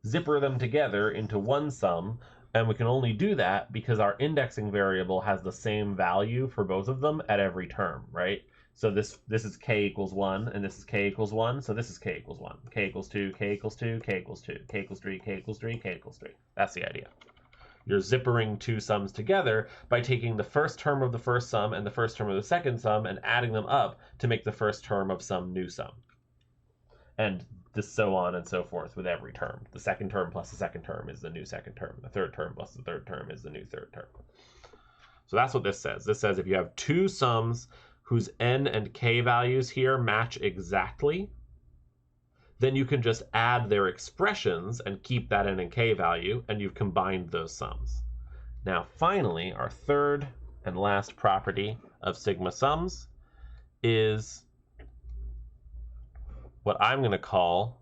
zipper them together into one sum, and we can only do that because our indexing variable has the same value for both of them at every term, right? So this is k equals 1, and this is k equals 1, so this is k equals 1. K equals 2, k equals 2, k equals 2, k equals 3, k equals 3, k equals 3. That's the idea. You're zippering two sums together by taking the first term of the first sum and the first term of the second sum and adding them up to make the first term of some new sum. And this so on and so forth with every term. The second term plus the second term is the new second term. The third term plus the third term is the new third term. So that's what this says. This says if you have two sums whose n and k values here match exactly, then you can just add their expressions and keep that n and k value, and you've combined those sums. Now finally, our third and last property of sigma sums is what I'm going to call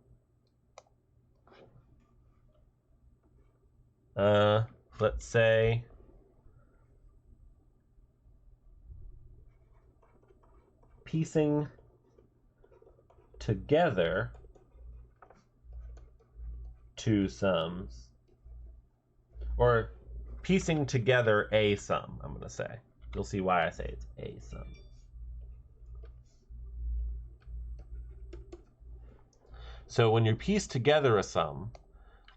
let's say piecing together two sums, or piecing together a sum, I'm going to say. You'll see why I say it's a sum. So when you piece together a sum,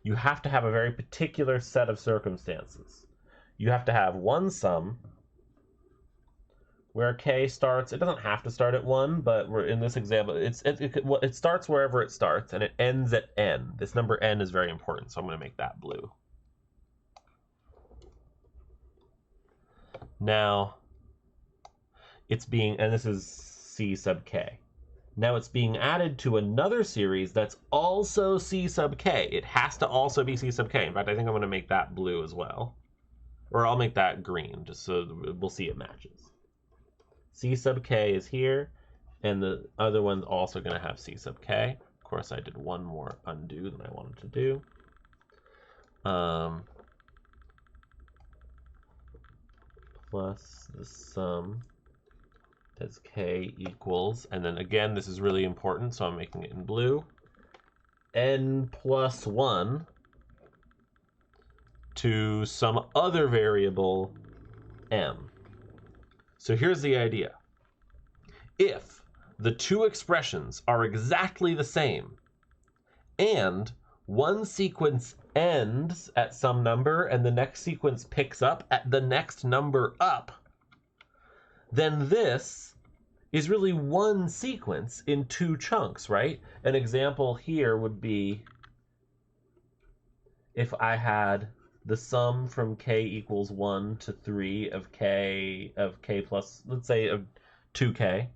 you have to have a very particular set of circumstances. You have to have one sum where k starts, it doesn't have to start at 1, but we're in this example, it starts wherever it starts, and it ends at n. This number n is very important, so I'm going to make that blue. Now, it's being, and this is c sub k. Now it's being added to another series that's also c sub k. It has to also be c sub k. In fact, I think I'm going to make that blue as well. Or I'll make that green, just so we'll see it matches. C sub k is here, and the other one's also going to have c sub k. Of course, I did one more undo than I wanted to do. Plus the sum as k equals, and then again, this is really important, so I'm making it in blue, n plus 1 to some other variable m. So here's the idea. If the two expressions are exactly the same, and one sequence ends at some number and the next sequence picks up at the next number up, then this is really one sequence in two chunks, right? An example here would be if I had the sum from k equals 1 to 3 of k plus, let's say, of 2k.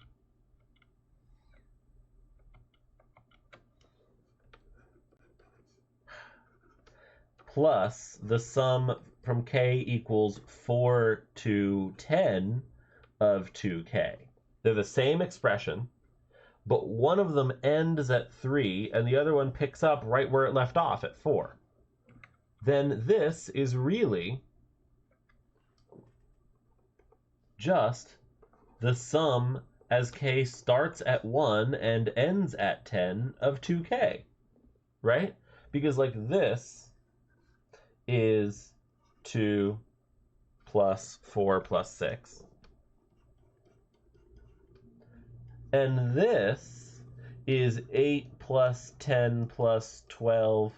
Plus the sum from k equals 4 to 10 of 2k. They're the same expression, but one of them ends at 3 and the other one picks up right where it left off at 4. Then this is really just the sum as k starts at 1 and ends at 10 of 2k, right? Because like this is 2 plus 4 plus 6. And this is 8 plus 10 plus 12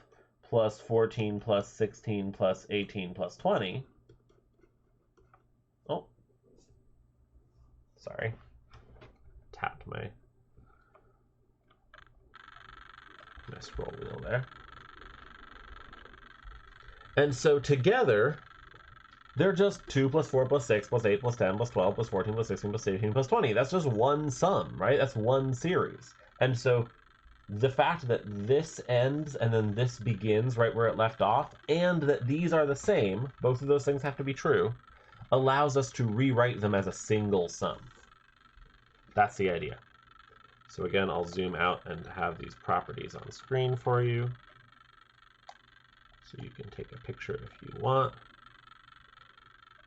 plus 14 plus 16 plus 18 plus 20. Oh, sorry. Tapped my scroll wheel there. And so together, they're just 2 plus 4 plus 6 plus 8 plus 10 plus 12 plus 14 plus 16 plus 18 plus 20. That's just one sum, right? That's one series. And so the fact that this ends and then this begins right where it left off, and that these are the same, both of those things have to be true, allows us to rewrite them as a single sum. That's the idea. So again, I'll zoom out and have these properties on screen for you, so you can take a picture if you want.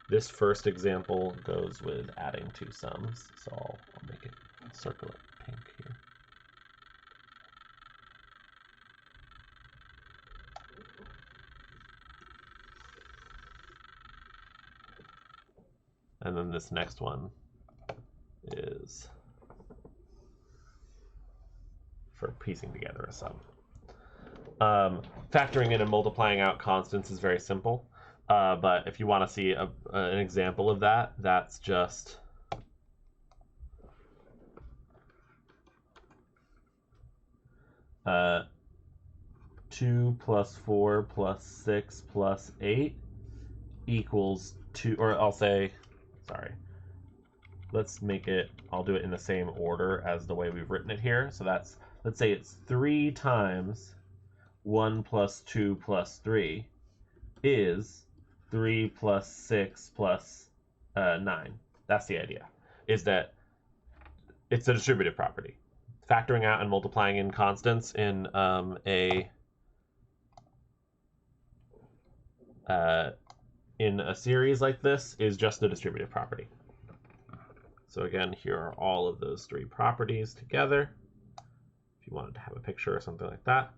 This first example goes with adding two sums, so I'll make it, circle it pink here. And then this next one is for piecing together a sum. Factoring in and multiplying out constants is very simple. But if you want to see an example of that, that's just uh, 2 plus 4 plus 6 plus 8 equals 2, or I'll say, sorry, let's make it, I'll do it in the same order as the way we've written it here. So that's, let's say it's 3 times 1 plus 2 plus 3 is 3 plus 6 plus 9. That's the idea, is that it's a distributive property. Factoring out and multiplying in constants in a series like this is just a distributive property. So again, here are all of those three properties together, if you wanted to have a picture or something like that.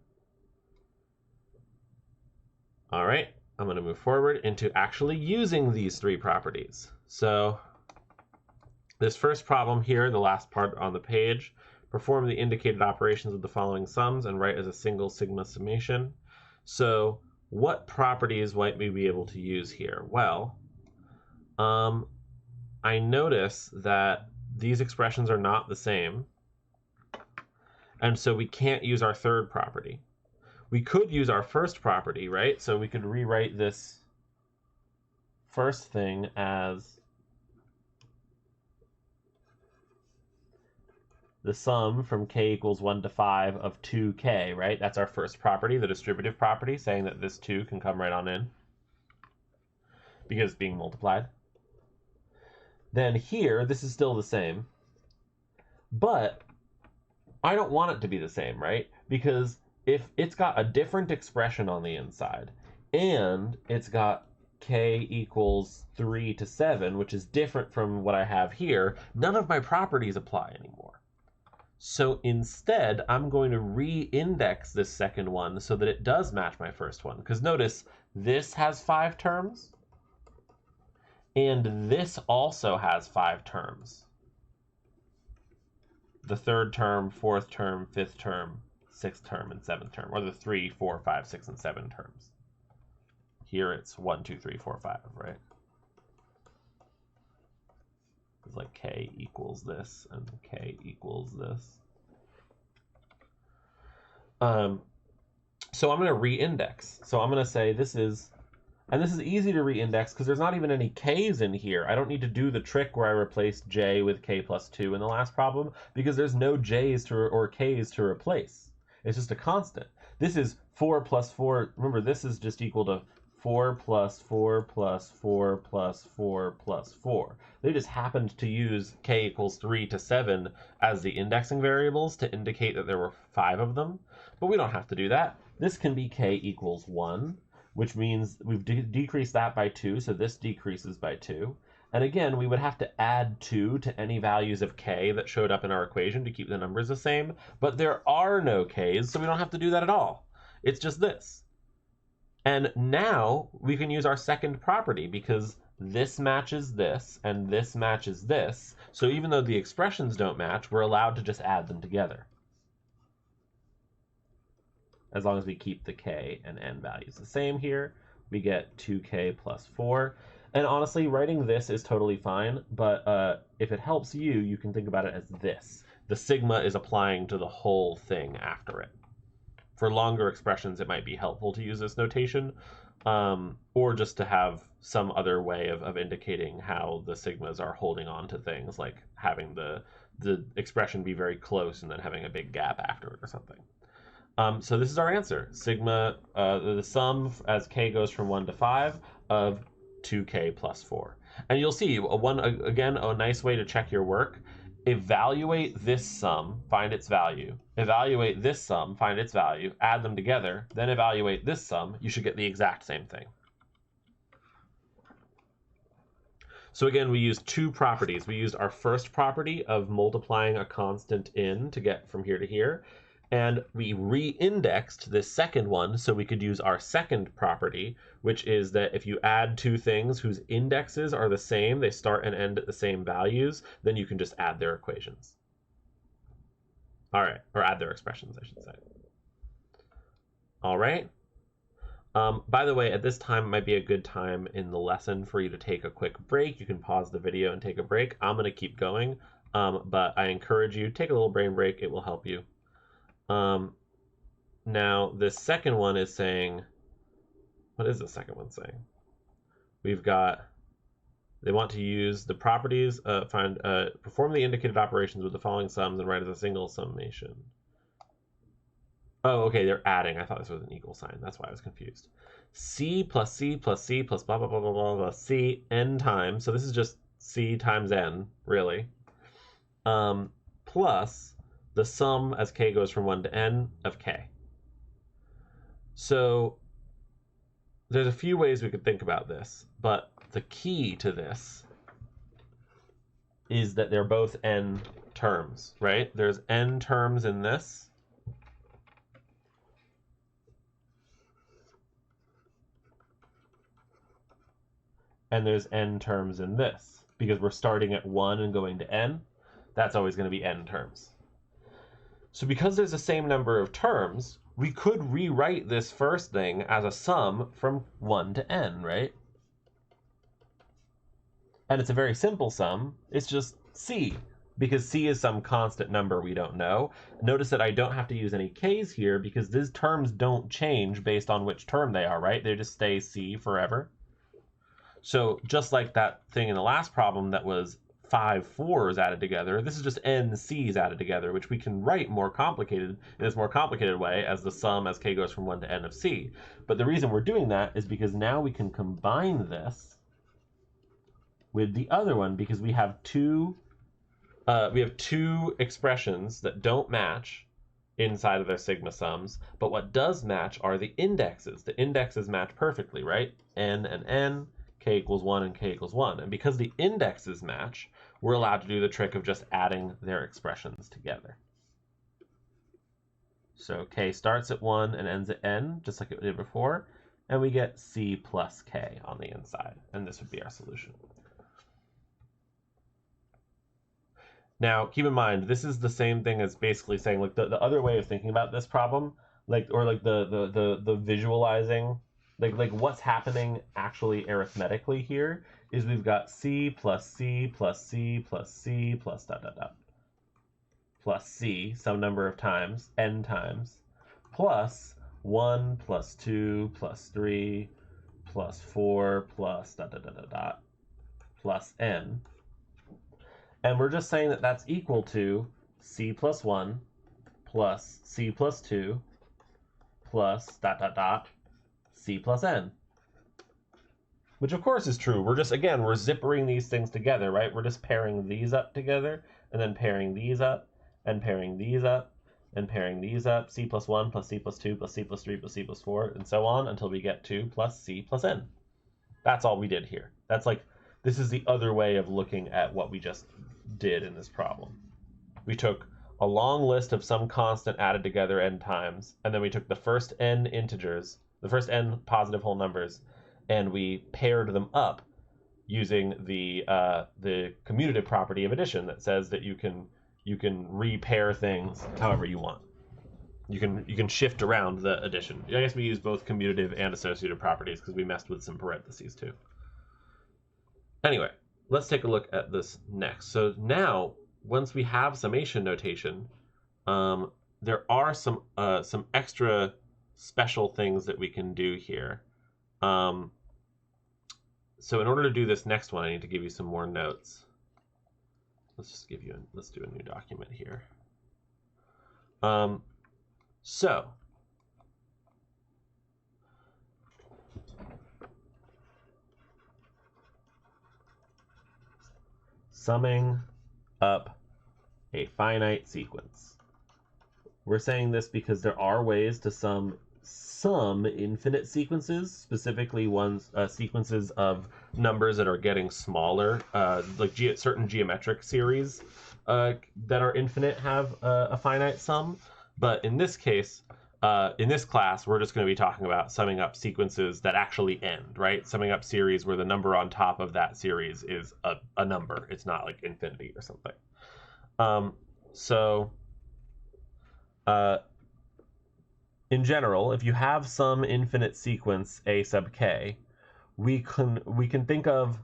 All right, I'm going to move forward into actually using these three properties. So this first problem here, the last part on the page, perform the indicated operations of the following sums and write as a single sigma summation. So what properties might we be able to use here? Well, I notice that these expressions are not the same, and so we can't use our third property. We could use our first property, right? So we could rewrite this first thing as the sum from k equals 1 to 5 of 2k, right? That's our first property, the distributive property, saying that this 2 can come right on in because it's being multiplied. Then here, this is still the same, but I don't want it to be the same, right? Because if it's got a different expression on the inside and it's got k equals 3 to 7, which is different from what I have here, none of my properties apply anymore. So instead, I'm going to re-index this second one so that it does match my first one. Because notice, this has 5 terms, and this also has 5 terms. The third term, fourth term, fifth term, sixth term, and seventh term, or the 3, 4, 5, 6, and 7 terms. Here it's 1, 2, 3, 4, 5, right? It's like k equals this and k equals this. So I'm going to re-index. So I'm going to say this is, and this is easy to re-index because there's not even any k's in here. I don't need to do the trick where I replace j with k plus 2 in the last problem because there's no j's or k's to replace. It's just a constant. This is 4 plus 4. Remember, this is just equal to 4 plus 4 plus 4 plus 4 plus 4. They just happened to use k equals 3 to 7 as the indexing variables to indicate that there were 5 of them. But we don't have to do that. This can be k equals 1, which means we've decreased that by 2, so this decreases by 2. And again, we would have to add 2 to any values of k that showed up in our equation to keep the numbers the same. But there are no k's, so we don't have to do that at all. It's just this. And now we can use our second property because this matches this and this matches this. So even though the expressions don't match, we're allowed to just add them together, as long as we keep the k and n values the same here. We get 2k plus 4. And honestly, writing this is totally fine, but if it helps you, you can think about it as this. The sigma is applying to the whole thing after it. For longer expressions, it might be helpful to use this notation, or just to have some other way of indicating how the sigmas are holding on to things, like having the expression be very close and then having a big gap after it or something. So this is our answer. Sigma, the sum as k goes from 1 to 5 of 2k plus 4. And you'll see, again, a nice way to check your work. Evaluate this sum, find its value. Evaluate this sum, find its value. Add them together, then evaluate this sum. You should get the exact same thing. So again, we used 2 properties. We used our first property of multiplying a constant in to get from here to here. And we re-indexed this second one so we could use our second property, which is that if you add 2 things whose indexes are the same, they start and end at the same values, then you can just add their equations. All right, or add their expressions, I should say. All right. By the way, at this time might be a good time in the lesson for you to take a quick break. You can pause the video and take a break. I'm going to keep going, but I encourage you, take a little brain break. It will help you. Now this second one is saying, what is the second one saying? We've got, they want to use the properties, perform the indicated operations with the following sums and write as a single summation. Oh, okay, they're adding. I thought this was an equal sign. That's why I was confused. C plus C plus C plus blah, blah, blah, blah, blah, blah, C n times. So this is just C times n, really. Plus the sum as k goes from 1 to n of k. So there's a few ways we could think about this, but the key to this is that they're both n terms, right? There's n terms in this. and there's n terms in this. Because we're starting at 1 and going to n, that's always going to be n terms. So because there's the same number of terms, we could rewrite this first thing as a sum from 1 to n, right? And it's a very simple sum. It's just c, because c is some constant number we don't know. Notice that I don't have to use any k's here because these terms don't change based on which term they are, right? They just stay c forever. So just like that thing in the last problem that was 5 4s added together, this is just n c's added together, which we can write more complicated in this more complicated way as the sum as k goes from 1 to n of c. But the reason we're doing that is because now we can combine this with the other one because we have two expressions that don't match inside of their sigma sums, but what does match are the indexes. The indexes match perfectly, right? N and n, k equals 1 and k equals 1. And because the indexes match, we're allowed to do the trick of just adding their expressions together. So k starts at 1 and ends at n, just like it did before, and we get c plus k on the inside, and this would be our solution. Now, keep in mind, this is the same thing as basically saying, like, the other way of thinking about this problem, like, or like the visualizing, like what's happening actually arithmetically here is we've got c plus c plus c plus c plus dot dot dot plus c some number of times, n times, plus 1 plus 2 plus 3 plus 4 plus dot dot dot dot dot plus n. And we're just saying that that's equal to c plus 1 plus c plus 2 plus dot dot dot c plus n. Which of course is true. We're just, again, we're zippering these things together, right? We're just pairing these up together and then pairing these up and pairing these up and pairing these up. C plus 1 plus c plus 2 plus c plus 3 plus c plus 4 and so on until we get 2 plus c plus n. That's all we did here. That's like, this is the other way of looking at what we just did in this problem. We took a long list of some constant added together n times, and then we took the first n integers, the first n positive whole numbers, and we paired them up using the commutative property of addition that says that you can repair things however you want. You can shift around the addition. I guess we use both commutative and associative properties because we messed with some parentheses too. Anyway, let's take a look at this next. So now, once we have summation notation, there are some extra special things that we can do here. So in order to do this next one, I need to give you some more notes. Let's do a new document here. So summing up a finite sequence. We're saying this because there are ways to sum some infinite sequences, specifically sequences of numbers that are getting smaller, like certain geometric series that are infinite have a finite sum. But in this case, in this class, we're just going to be talking about summing up sequences that actually end, right? Summing up series where the number on top of that series is a number. It's not like infinity or something. In general, if you have some infinite sequence a sub k, we can think of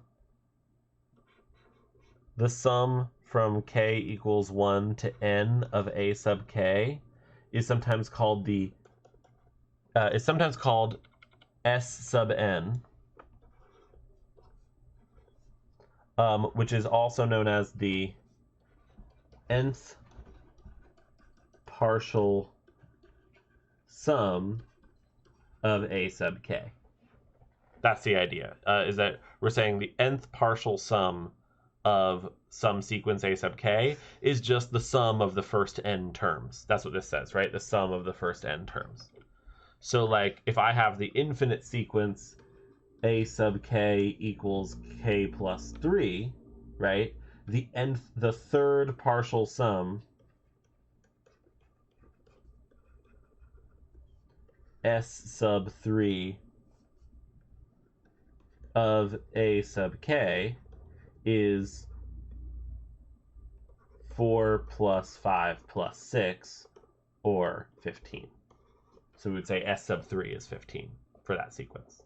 the sum from k equals 1 to n of a sub k is sometimes called s sub n, which is also known as the nth partial sum of a sub k. That's the idea, is that we're saying the nth partial sum of some sequence a sub k is just the sum of the first n terms. That's what this says, right? The sum of the first n terms. So like if I have the infinite sequence a sub k equals k plus 3, right? The third partial sum s sub 3 of a sub k is 4 plus 5 plus 6, or 15. So we would say S sub 3 is 15 for that sequence.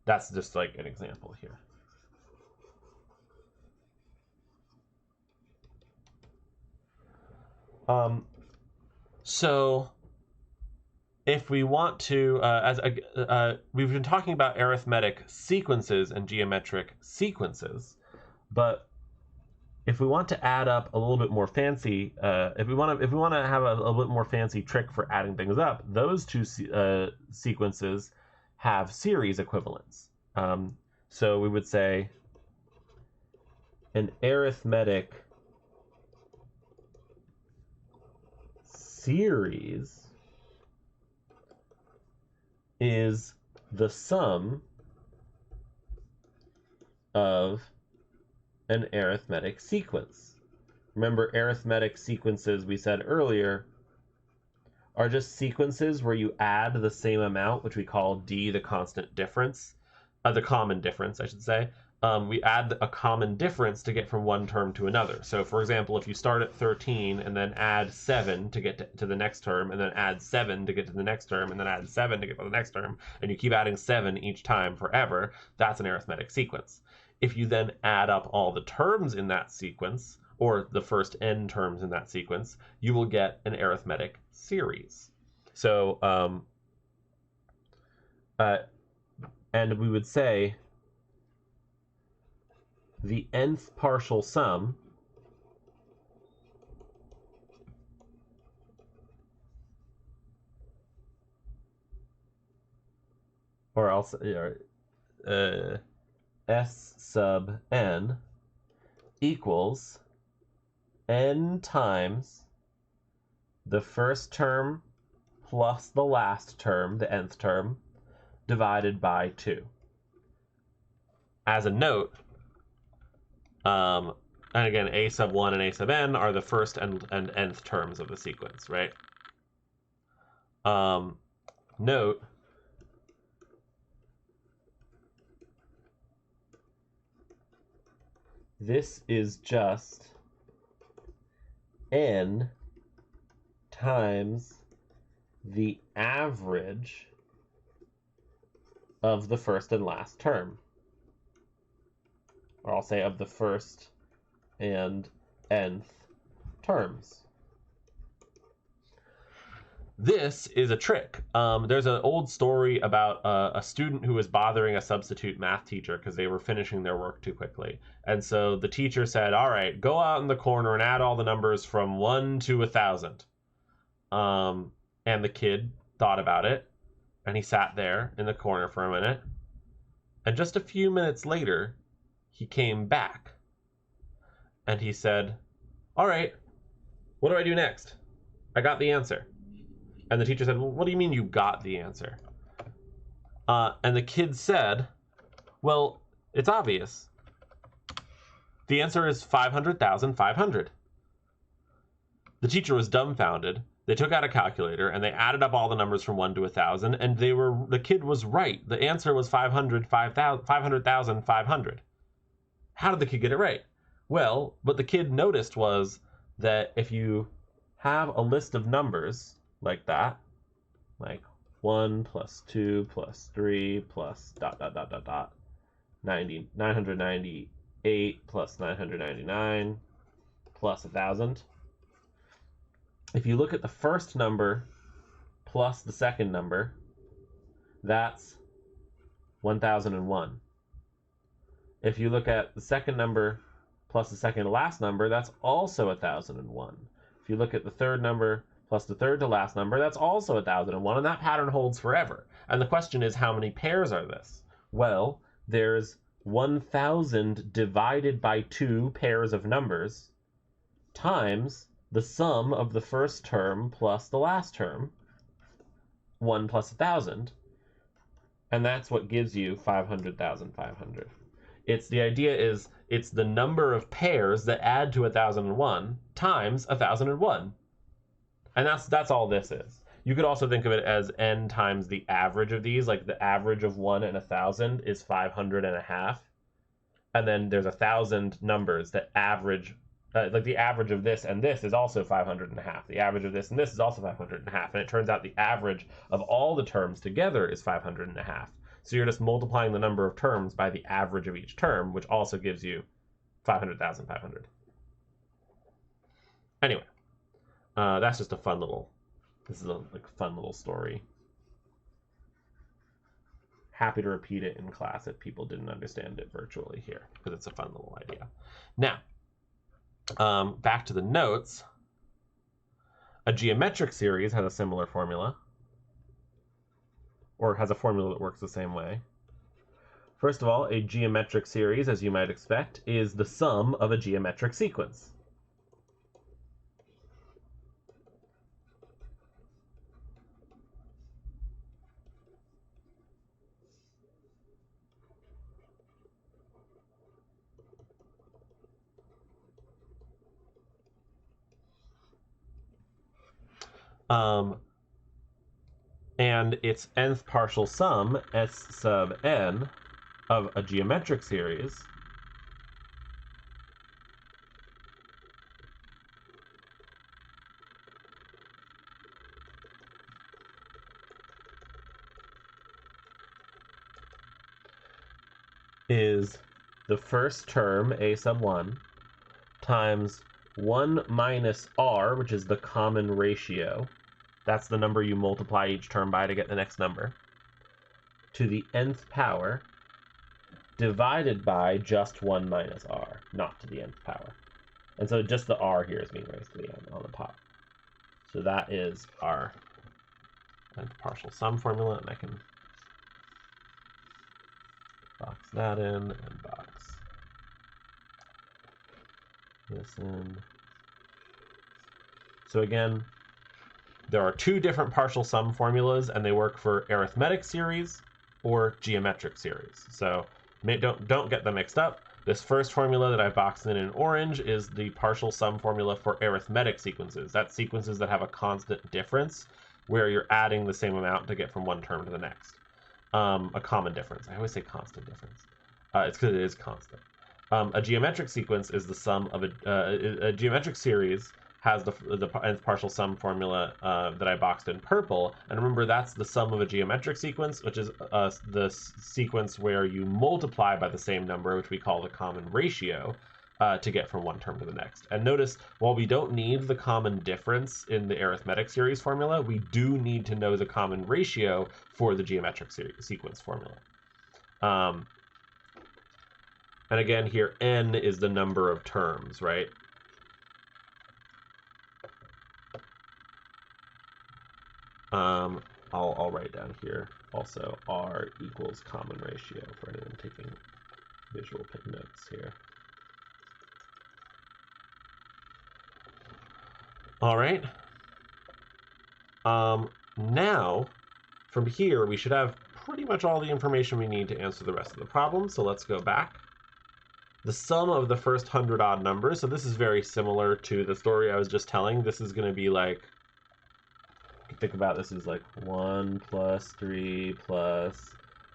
That's just like an example here. So if we want to, we've been talking about arithmetic sequences and geometric sequences, but if we want to add up a little bit more fancy, if we want to have a little bit more fancy trick for adding things up, those two sequences have series equivalents. So we would say an arithmetic series is the sum of an arithmetic sequence. Remember, arithmetic sequences, we said earlier, are just sequences where you add the same amount, which we call d, the constant difference, the common difference, I should say. We add a common difference to get from one term to another. So, for example, if you start at 13 and then add 7 to get to the next term, and then add 7 to get to the next term, and then add 7 to get to the next term, and you keep adding 7 each time forever, that's an arithmetic sequence. If you then add up all the terms in that sequence, or the first n terms in that sequence, you will get an arithmetic series. So, and we would say the nth partial sum or else S sub n equals n times the first term plus the last term, the nth term, divided by 2. As a note, and again, a sub 1 and a sub n are the first and nth terms of the sequence, right? Note, this is just n times the average of the first and last term. Or I'll say of the first and nth terms. This is a trick. There's an old story about a student who was bothering a substitute math teacher because they were finishing their work too quickly. And so the teacher said, all right, go out in the corner and add all the numbers from 1 to 1,000. And the kid thought about it, and he sat there in the corner for a minute. And just a few minutes later, he came back. And he said, all right, what do I do next? I got the answer. And the teacher said, well, what do you mean you got the answer? And the kid said, well, it's obvious. The answer is 500,500. The teacher was dumbfounded. They took out a calculator and they added up all the numbers from 1 to 1,000, and the kid was right. The answer was 500,500. How did the kid get it right? Well, what the kid noticed was that if you have a list of numbers like that, like 1 plus 2 plus 3 plus ... 998 plus 999 plus 1,000. If you look at the first number plus the second number, that's 1,001. If you look at the second number plus the second to last number, that's also 1,001. If you look at the third number plus the third to last number, that's also 1,001, and that pattern holds forever. And the question is, how many pairs are this? Well, there's 1,000 divided by 2 pairs of numbers times the sum of the first term plus the last term, 1 plus 1,000, and that's what gives you 500,500. The idea is it's the number of pairs that add to 1,001 times 1,001. And that's all this is. You could also think of it as n times the average of these, like the average of 1 and 1,000 is 500 and a half. And then there's 1,000 numbers that average, like the average of this and this is also 500 and a half. The average of this and this is also 500 and a half. And it turns out the average of all the terms together is 500 and a half. So you're just multiplying the number of terms by the average of each term, which also gives you 500,500. Anyway, that's just a fun little, this is a fun little story. Happy to repeat it in class if people didn't understand it virtually here, because it's a fun little idea. Now, back to the notes. A geometric series has a similar formula, or has a formula that works the same way. First of all, a geometric series, as you might expect, is the sum of a geometric sequence. And its nth partial sum, s sub n, of a geometric series is the first term, a sub 1, times 1 minus r, which is the common ratio. That's the number you multiply each term by to get the next number, to the nth power, divided by just 1 minus r, not to the nth power. And so just the r here is being raised to the n on the top. So that is our nth partial sum formula, and I can box that in and box this in. So again, there are two different partial sum formulas, and they work for arithmetic series or geometric series. So don't get them mixed up. This first formula that I boxed in orange is the partial sum formula for arithmetic sequences. That's sequences that have a constant difference, where you're adding the same amount to get from one term to the next. A common difference. I always say constant difference. It's because it is constant. A geometric sequence is the sum of a geometric series has the nth partial sum formula that I boxed in purple. And remember, that's the sum of a geometric sequence, which is the sequence where you multiply by the same number, which we call the common ratio, to get from one term to the next. And notice, while we don't need the common difference in the arithmetic series formula, we do need to know the common ratio for the geometric sequence formula. And again, here, n is the number of terms, right? I'll write down here also r equals common ratio for anyone taking visual notes here. All right. Now, from here, we should have pretty much all the information we need to answer the rest of the problem. So let's go back. The sum of the first 100 odd numbers. So this is very similar to the story I was just telling. This is going to be like, think about this as like 1 plus 3 plus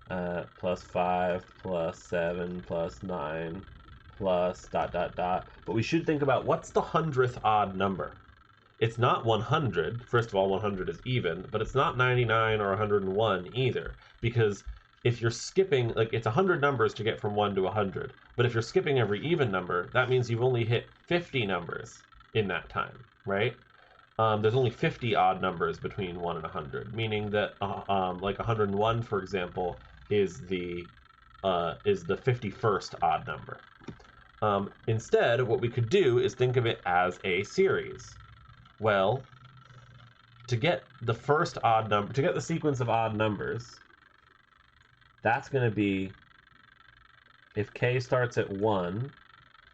5 plus 7 plus 9 plus ... But we should think about, what's the 100th odd number? It's not 100. First of all, 100 is even, but it's not 99 or 101 either, because if you're skipping, like, it's 100 numbers to get from 1 to 100, but if you're skipping every even number, that means you've only hit 50 numbers in that time, right? There's only 50 odd numbers between 1 and 100, meaning that like 101, for example, is the 51st odd number. Instead, what we could do is think of it as a series. Well, to get the first odd number, to get the sequence of odd numbers, that's going to be, if k starts at 1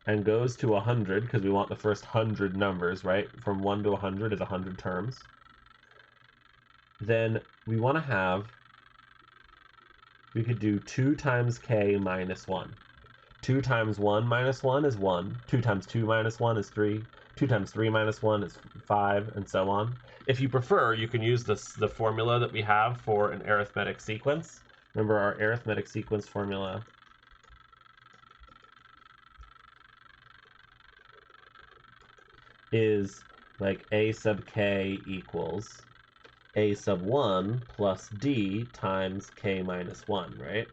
and goes to 100, because we want the first 100 numbers, right? From 1 to 100 is 100 terms. Then we want to have, we could do 2 times k minus 1. 2 times 1 minus 1 is 1. 2 times 2 minus 1 is 3. 2 times 3 minus 1 is 5, and so on. If you prefer, you can use the formula that we have for an arithmetic sequence. Remember our arithmetic sequence formula is like a sub k equals a sub 1 plus d times k minus 1, right?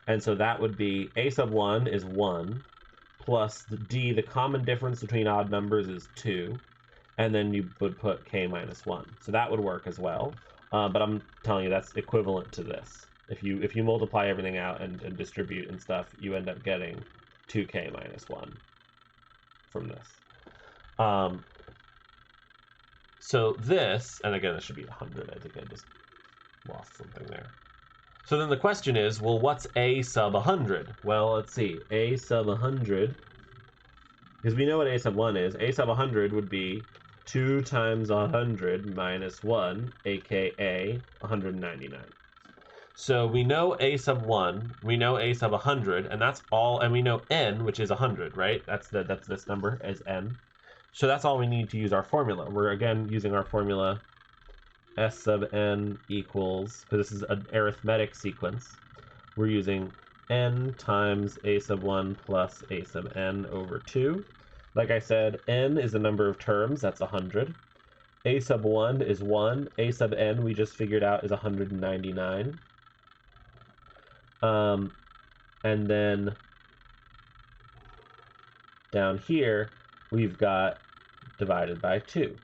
And so that would be a sub 1 is 1, plus the d, the common difference between odd numbers is 2, and then you would put k minus 1. So that would work as well, but I'm telling you that's equivalent to this. If you multiply everything out and distribute and stuff, you end up getting 2k minus 1 from this. So this, and again, this should be 100. I think I just lost something there. So then the question is, well, what's a sub 100? Well, let's see. A sub 100, because we know what a sub 1 is. A sub 100 would be 2 times 100 minus 1, aka 199. So we know a sub 1, we know a sub 100, and that's all, and we know n, which is 100, right? That's this number as n. So that's all we need to use our formula. We're again using our formula s sub n equals, because this is an arithmetic sequence, we're using n times a sub 1 plus a sub n over 2. Like I said, n is the number of terms, that's 100. A sub 1 is 1. A sub n we just figured out is 199. And then down here, we've got divided by 2.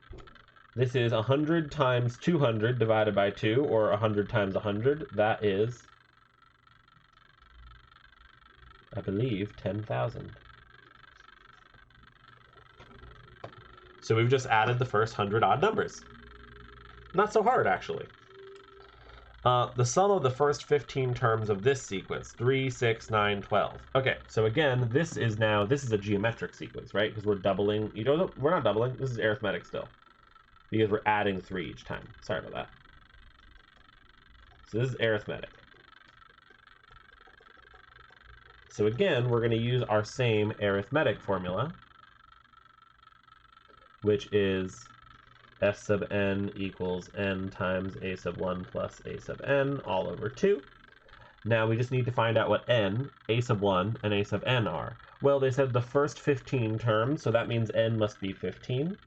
This is 100 times 200 divided by 2, or 100 times 100. That is, I believe, 10,000. So we've just added the first 100 odd numbers. Not so hard, actually. The sum of the first 15 terms of this sequence, 3, 6, 9, 12. Okay, so again, this is a geometric sequence, right? Because we're doubling. We're not doubling. This is arithmetic still, because we're adding 3 each time. Sorry about that. So this is arithmetic. So again, we're going to use our same arithmetic formula, which is s sub n equals n times a sub 1 plus a sub n all over 2. Now we just need to find out what n, a sub 1, and a sub n are. Well, they said the first 15 terms, so that means n must be 15.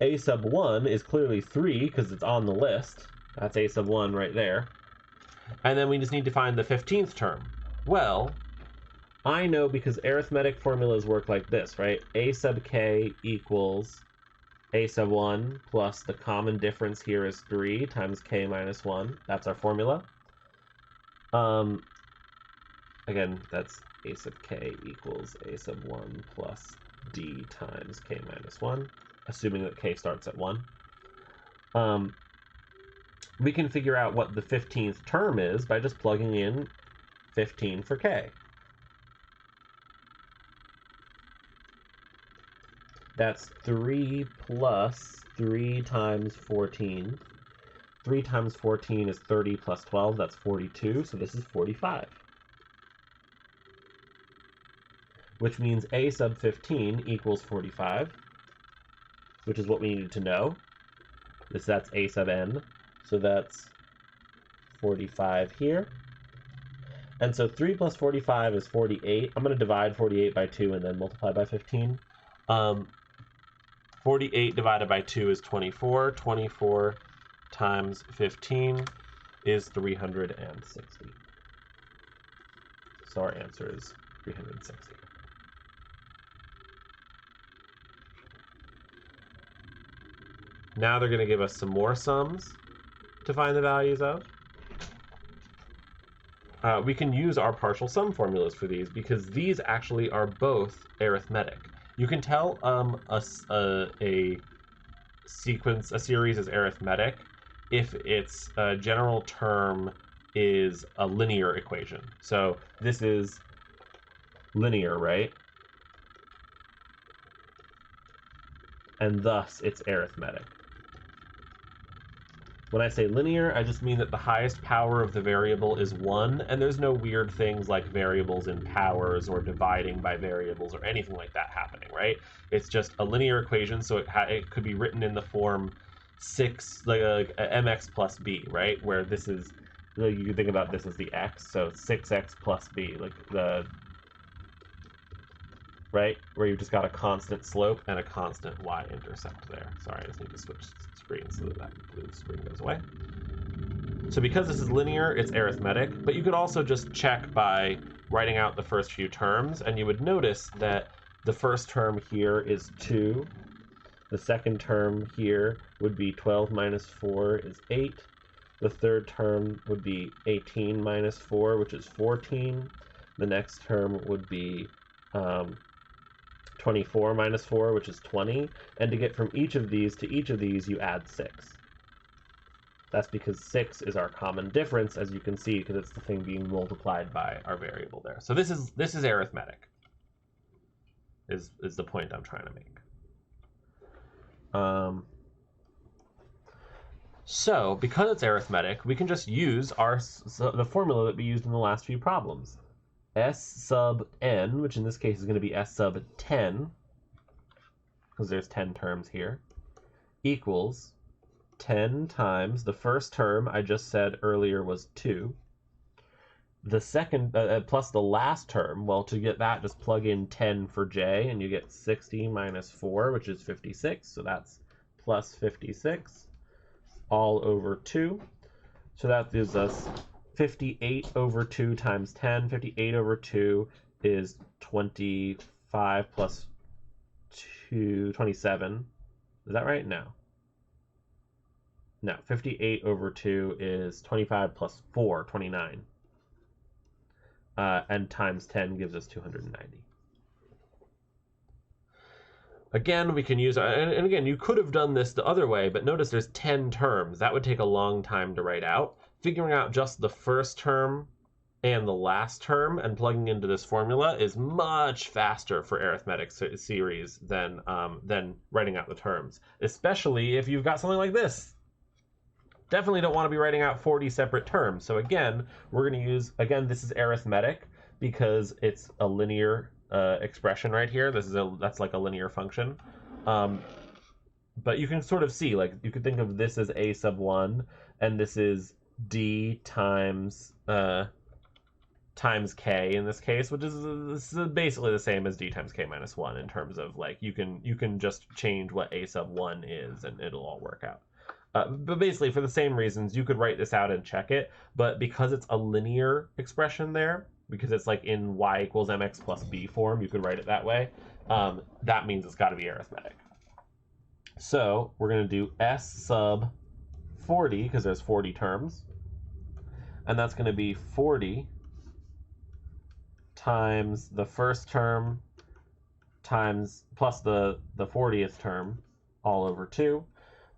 A sub 1 is clearly 3 because it's on the list. That's a sub 1 right there. And then we just need to find the 15th term. Well, I know because arithmetic formulas work like this, right? A sub k equals a sub 1 plus the common difference here is 3 times k minus 1. That's our formula. Again, that's a sub k equals a sub 1 plus d times k minus 1, assuming that k starts at 1. We can figure out what the 15th term is by just plugging in 15 for k. That's 3 plus 3 times 14. 3 times 14 is 30 plus 12, that's 42, so this is 45. Which means a sub 15 equals 45, which is what we needed to know. That's a sub n, so that's 45 here. And so 3 plus 45 is 48. I'm going to divide 48 by 2 and then multiply by 15. 48 divided by 2 is 24. 24 times 15 is 360. So our answer is 360. Now they're going to give us some more sums to find the values of. We can use our partial sum formulas for these because these actually are both arithmetic. You can tell a series is arithmetic if its general term is a linear equation. So this is linear, right? And thus it's arithmetic. When I say linear, I just mean that the highest power of the variable is 1, and there's no weird things like variables in powers or dividing by variables or anything like that happening, right? It's just a linear equation, so it could be written in the form 6, like mx plus b, right? Where this is, like, you can think about this as the x, so 6x plus b, like right? Where you've just got a constant slope and a constant y-intercept there. Sorry, I just need to switch screens so that blue screen goes away. So because this is linear, it's arithmetic, but you could also just check by writing out the first few terms, and you would notice that the first term here is 2. The second term here would be 12 minus 4 is 8. The third term would be 18 minus 4, which is 14. The next term would be 24 minus 4, which is 20. And to get from each of these to each of these, you add 6. That's because 6 is our common difference, as you can see, because it's the thing being multiplied by our variable there. So this is arithmetic, is the point I'm trying to make. So because it's arithmetic, we can just use the formula that we used in the last few problems. S sub n, which in this case is going to be S sub 10, because there's 10 terms here, equals 10 times the first term I just said earlier was 2. The second, plus the last term, well, to get that, just plug in 10 for j, and you get 60 minus 4, which is 56, so that's plus 56, all over 2. So that gives us 58 over 2 times 10. 58 over 2 is 25 plus 2, 27. Is that right? No. No, 58 over 2 is 25 plus 4, 29. And times 10 gives us 290. Again, we can use, and again, you could have done this the other way, but notice there's 10 terms. That would take a long time to write out. Figuring out just the first term and the last term and plugging into this formula is much faster for arithmetic series than writing out the terms, especially if you've got something like this. Definitely don't want to be writing out 40 separate terms. So again, we're going to use, again, this is arithmetic because it's a linear expression right here. That's like a linear function. But you can sort of see, like, you could think of this as a sub 1, and this is d times k in this case, which is basically the same as d times k minus 1 in terms of, like, you can just change what a sub 1 is and it'll all work out. But basically, for the same reasons, you could write this out and check it, but because it's a linear expression there, because it's like in y equals mx plus b form, you could write it that way, that means it's got to be arithmetic. So we're going to do s sub 40, because there's 40 terms, and that's going to be 40 times the first term times plus the 40th term all over 2.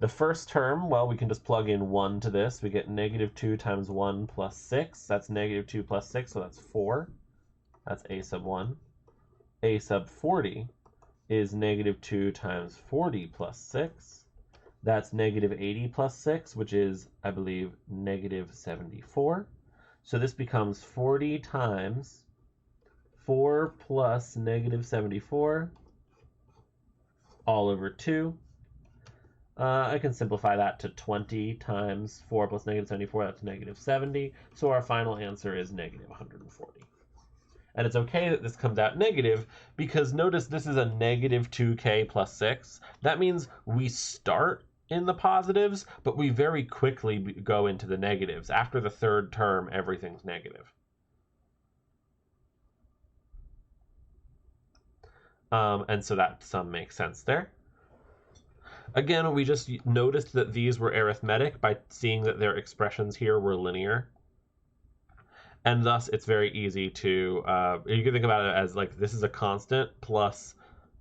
The first term, well, we can just plug in 1 to this. We get negative 2 times 1 plus 6. That's negative 2 plus 6, so that's 4. That's a sub 1. A sub 40 is negative 2 times 40 plus 6. That's negative 80 plus 6, which is, I believe, negative 74. So this becomes 40 times 4 plus negative 74 all over 2. I can simplify that to 20 times 4 plus negative 74, that's negative 70. So our final answer is negative 140. And it's okay that this comes out negative, because notice this is a negative 2k plus 6. That means we start in the positives, but we very quickly go into the negatives. After the third term, everything's negative. And so that sum makes sense there. Again, we just noticed that these were arithmetic by seeing that their expressions here were linear. And thus, it's very easy to, you can think about it as, like, this is a constant plus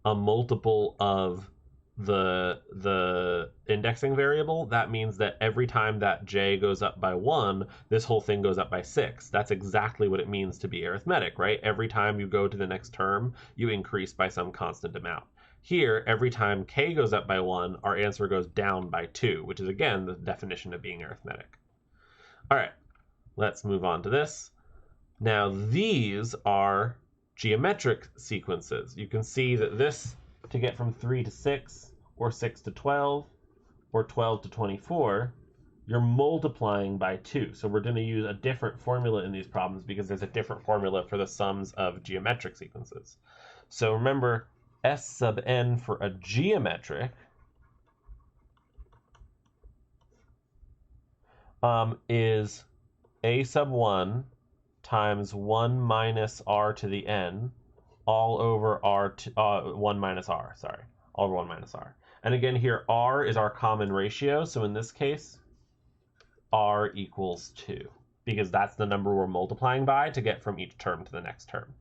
a multiple of the indexing variable. That means that every time that j goes up by 1, this whole thing goes up by 6. That's exactly what it means to be arithmetic, right? Every time you go to the next term, you increase by some constant amount. Here, every time k goes up by 1, our answer goes down by 2, which is, again, the definition of being arithmetic. All right, let's move on to this. Now, these are geometric sequences. You can see that this, to get from 3 to 6, or 6 to 12, or 12 to 24, you're multiplying by 2. So we're going to use a different formula in these problems because there's a different formula for the sums of geometric sequences. So remember, S sub n for a geometric is a sub 1 times 1 minus r to the n all over r to 1 minus r, sorry, all over 1 minus r. And again here, r is our common ratio, so in this case, r equals 2, because that's the number we're multiplying by to get from each term to the next term.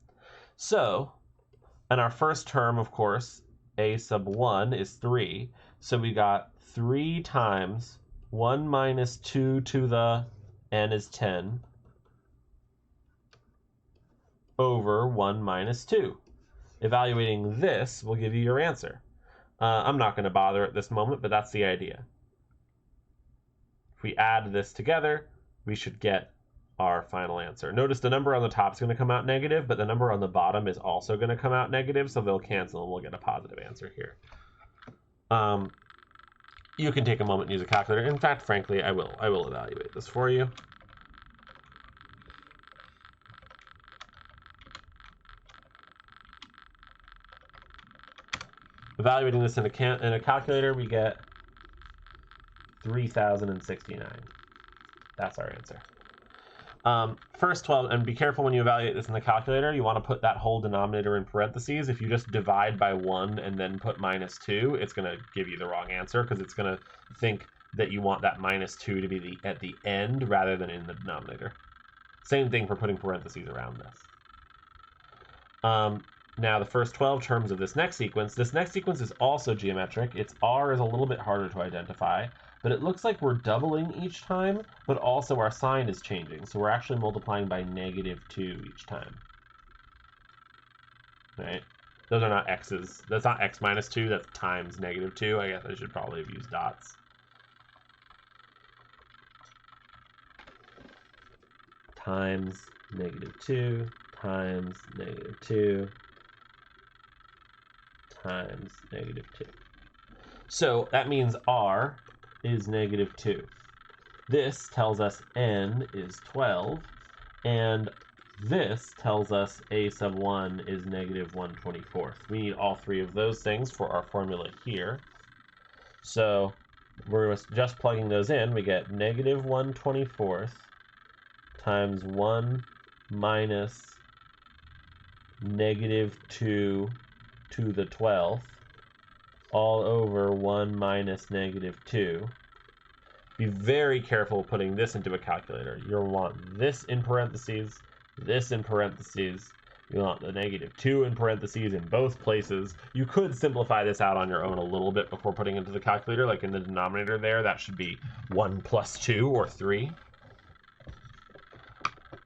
So, and our first term, of course, a sub 1 is 3, so we got 3 times 1 minus 2 to the n is 10 over 1 minus 2. Evaluating this will give you your answer. I'm not going to bother at this moment, but that's the idea. If we add this together, we should get our final answer. Notice the number on the top is going to come out negative, but the number on the bottom is also going to come out negative, so they'll cancel and we'll get a positive answer here. You can take a moment and use a calculator. In fact, frankly, I will evaluate this for you. Evaluating this in a calculator, we get 3,069. That's our answer. First 12, and be careful when you evaluate this in the calculator, you want to put that whole denominator in parentheses. If you just divide by 1 and then put minus 2, it's going to give you the wrong answer because it's going to think that you want that minus 2 to be at the end rather than in the denominator. Same thing for putting parentheses around this. Now the first 12 terms of this next sequence is also geometric. Its r is a little bit harder to identify, but it looks like we're doubling each time, but also our sign is changing. So we're actually multiplying by -2 each time. Right? Those are not x's. That's not x minus 2, that's times -2. I guess I should probably have used dots. Times -2 times -2 times -2. So that means r is -2. This tells us n is 12, and this tells us a sub 1 is -1/24. We need all three of those things for our formula here. So we're just plugging those in. We get -1/24 times 1 minus -2 to the 12th all over 1 minus -2. Be very careful putting this into a calculator. You'll want this in parentheses, this in parentheses. You want the -2 in parentheses in both places. You could simplify this out on your own a little bit before putting it into the calculator, like in the denominator there. That should be 1 plus 2 or 3.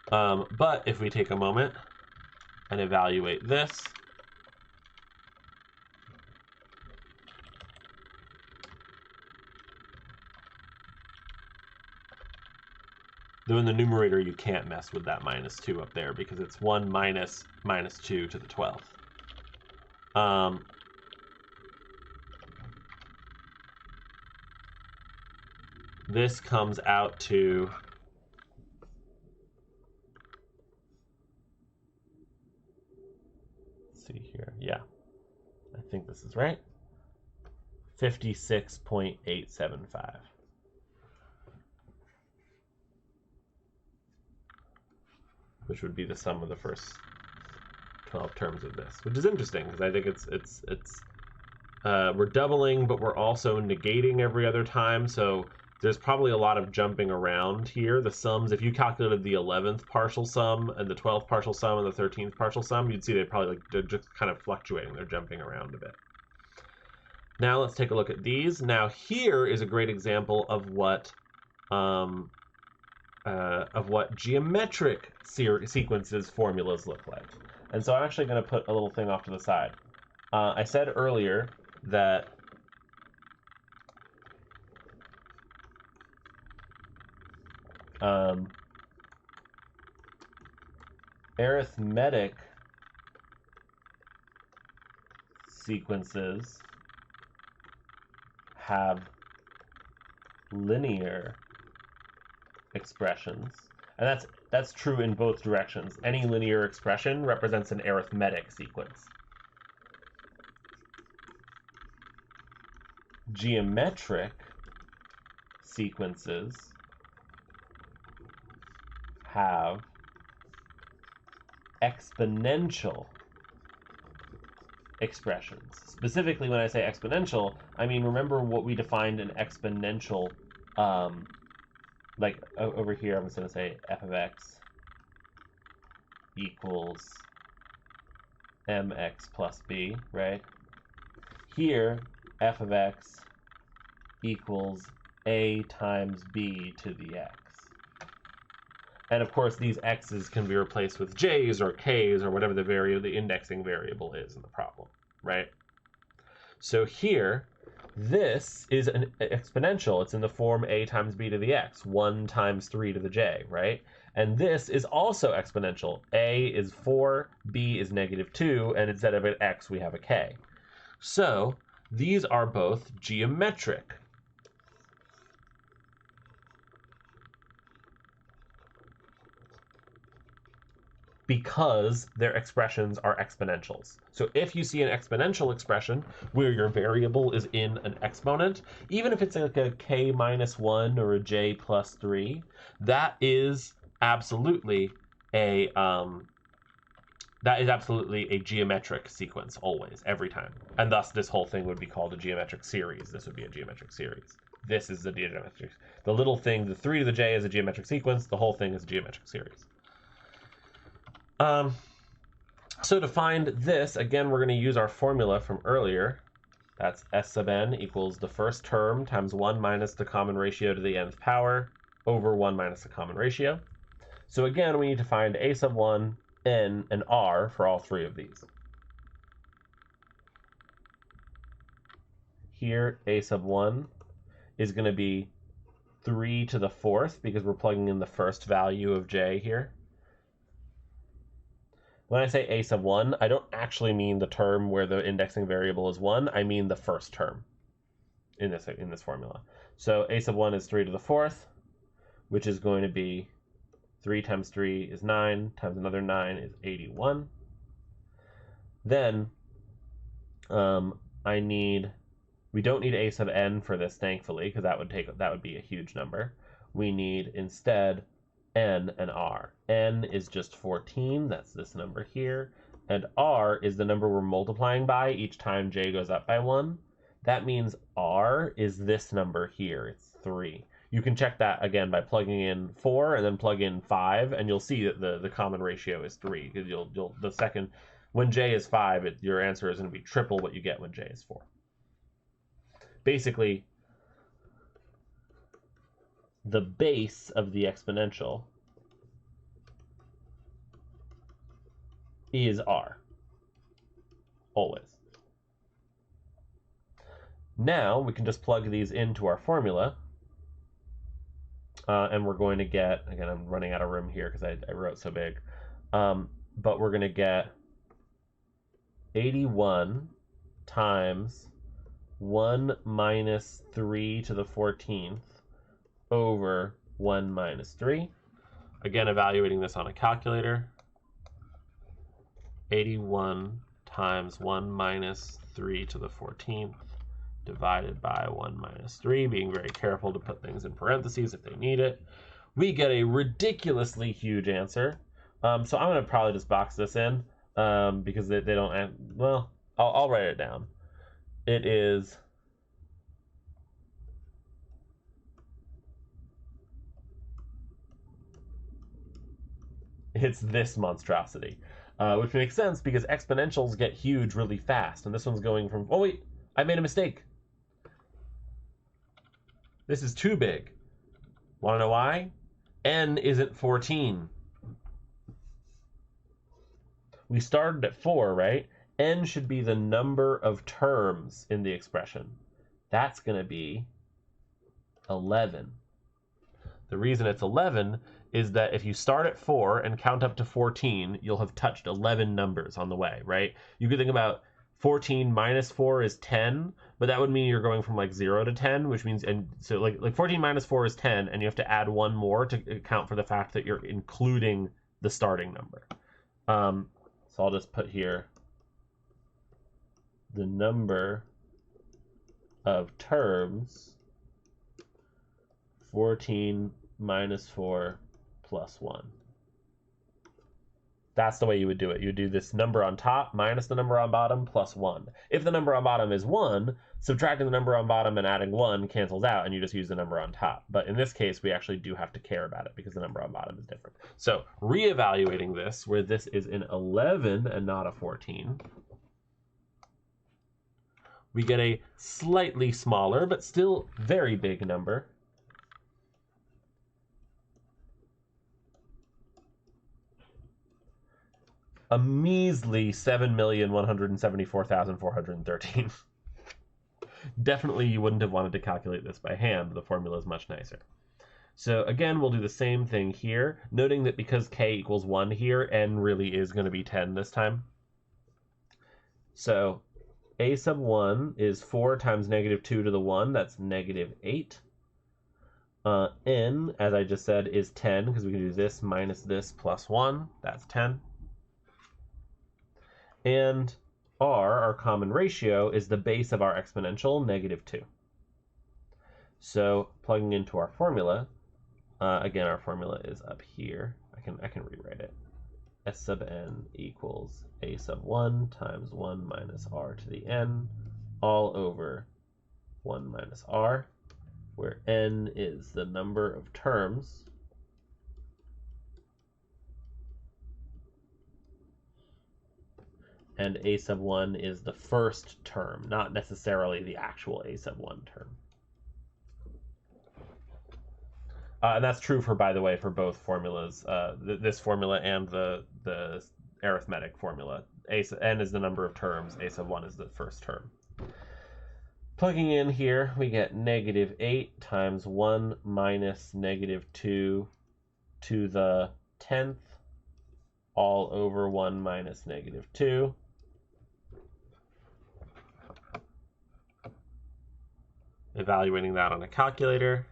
But if we take a moment and evaluate this, though in the numerator you can't mess with that -2 up there because it's 1 minus -2 to the 12th. This comes out to see here. Yeah, I think this is right. 56.875. Which would be the sum of the first 12 terms of this, which is interesting because I think we're doubling, but we're also negating every other time. So there's probably a lot of jumping around here. The sums, if you calculated the 11th partial sum and the 12th partial sum and the 13th partial sum, you'd see they're just kind of fluctuating. They're jumping around a bit. Now let's take a look at these. Now here is a great example of what geometric sequences formulas look like. And so I'm actually going to put a little thing off to the side. I said earlier that arithmetic sequences have linear expressions, and that's true in both directions. Any linear expression represents an arithmetic sequence. Geometric sequences have exponential expressions. Specifically, when I say exponential, I mean, remember what we defined an exponential, like over here, I'm just going to say f of x equals mx plus b, right? Here, f of x equals a times b to the x. And of course, these x's can be replaced with j's or k's or whatever the indexing variable is in the problem, right? So here, this is an exponential. It's in the form a times b to the x, 1 times 3 to the j, right? And this is also exponential. A is 4, b is -2, and instead of an x, we have a k. So these are both geometric. Because their expressions are exponentials. So if you see an exponential expression where your variable is in an exponent, even if it's like a k minus 1 or a j plus 3, that is absolutely a geometric sequence always, every time. And thus this whole thing would be called a geometric series. This would be a geometric series. This is the geometric. The little thing, the 3 to the j is a geometric sequence. The whole thing is a geometric series. So to find this, again, we're going to use our formula from earlier. That's S sub n equals the first term times 1 minus the common ratio to the nth power over 1 minus the common ratio. So again, we need to find a sub 1, n, and r for all three of these. Here, a sub 1 is going to be 3 to the 4th because we're plugging in the first value of j here. When I say a sub 1, I don't actually mean the term where the indexing variable is 1. I mean the first term in this formula. So a sub 1 is 3 to the 4th, which is going to be 3 times 3 is 9, times another 9 is 81. Then we don't need a sub n for this, thankfully, because that would be a huge number. We need instead n and r. N is just 14, that's this number here, and r is the number we're multiplying by each time j goes up by 1. That means r is this number here, it's 3. You can check that again by plugging in 4 and then plug in 5, and you'll see that the common ratio is 3, because when j is 5, your answer is going to be triple what you get when j is 4. Basically, the base of the exponential is r, always. Now we can just plug these into our formula, and we're going to get, again, I'm running out of room here because I wrote so big, but we're going to get 81 times 1 minus 3 to the 14th over 1 minus 3. Again, evaluating this on a calculator. 81 times 1 minus 3 to the 14th divided by 1 minus 3, being very careful to put things in parentheses if they need it. We get a ridiculously huge answer. So I'm going to probably just box this in because they don't, well, I'll write it down. It is this monstrosity, which makes sense because exponentials get huge really fast, and this one's going from, oh wait, I made a mistake. This is too big. Want to know why? N isn't 14. We started at 4, right? n should be the number of terms in the expression. That's going to be 11. The reason it's 11 is that if you start at 4 and count up to 14, you'll have touched 11 numbers on the way, right? You could think about 14 minus 4 is 10, but that would mean you're going from like 0 to 10, which means, and so like 14 minus 4 is 10, and you have to add one more to account for the fact that you're including the starting number. So I'll just put here the number of terms 14 minus 4 plus 1. That's the way you would do it. You would do this number on top minus the number on bottom plus 1. If the number on bottom is 1, subtracting the number on bottom and adding 1 cancels out, and you just use the number on top. But in this case, we actually do have to care about it because the number on bottom is different. So reevaluating this, where this is an 11 and not a 14, we get a slightly smaller but still very big number. A measly 7,174,413. Definitely you wouldn't have wanted to calculate this by hand. The formula is much nicer. So again, we'll do the same thing here, noting that because k equals 1 here, n really is going to be 10 this time. So a sub 1 is 4 times negative 2 to the 1. That's negative 8. N, as I just said, is 10 because we can do this minus this plus 1. That's 10. And r, our common ratio, is the base of our exponential, negative 2. So plugging into our formula, again, our formula is up here. I can rewrite it. S sub n equals a sub 1 times 1 minus r to the n, all over 1 minus r, where n is the number of terms and a sub 1 is the first term, not necessarily the actual a sub 1 term. And that's true for, by the way, for both formulas, this formula and the arithmetic formula. N is the number of terms, a sub 1 is the first term. Plugging in here, we get negative 8 times 1 minus negative 2 to the 10th, all over 1 minus negative 2. Evaluating that on a calculator,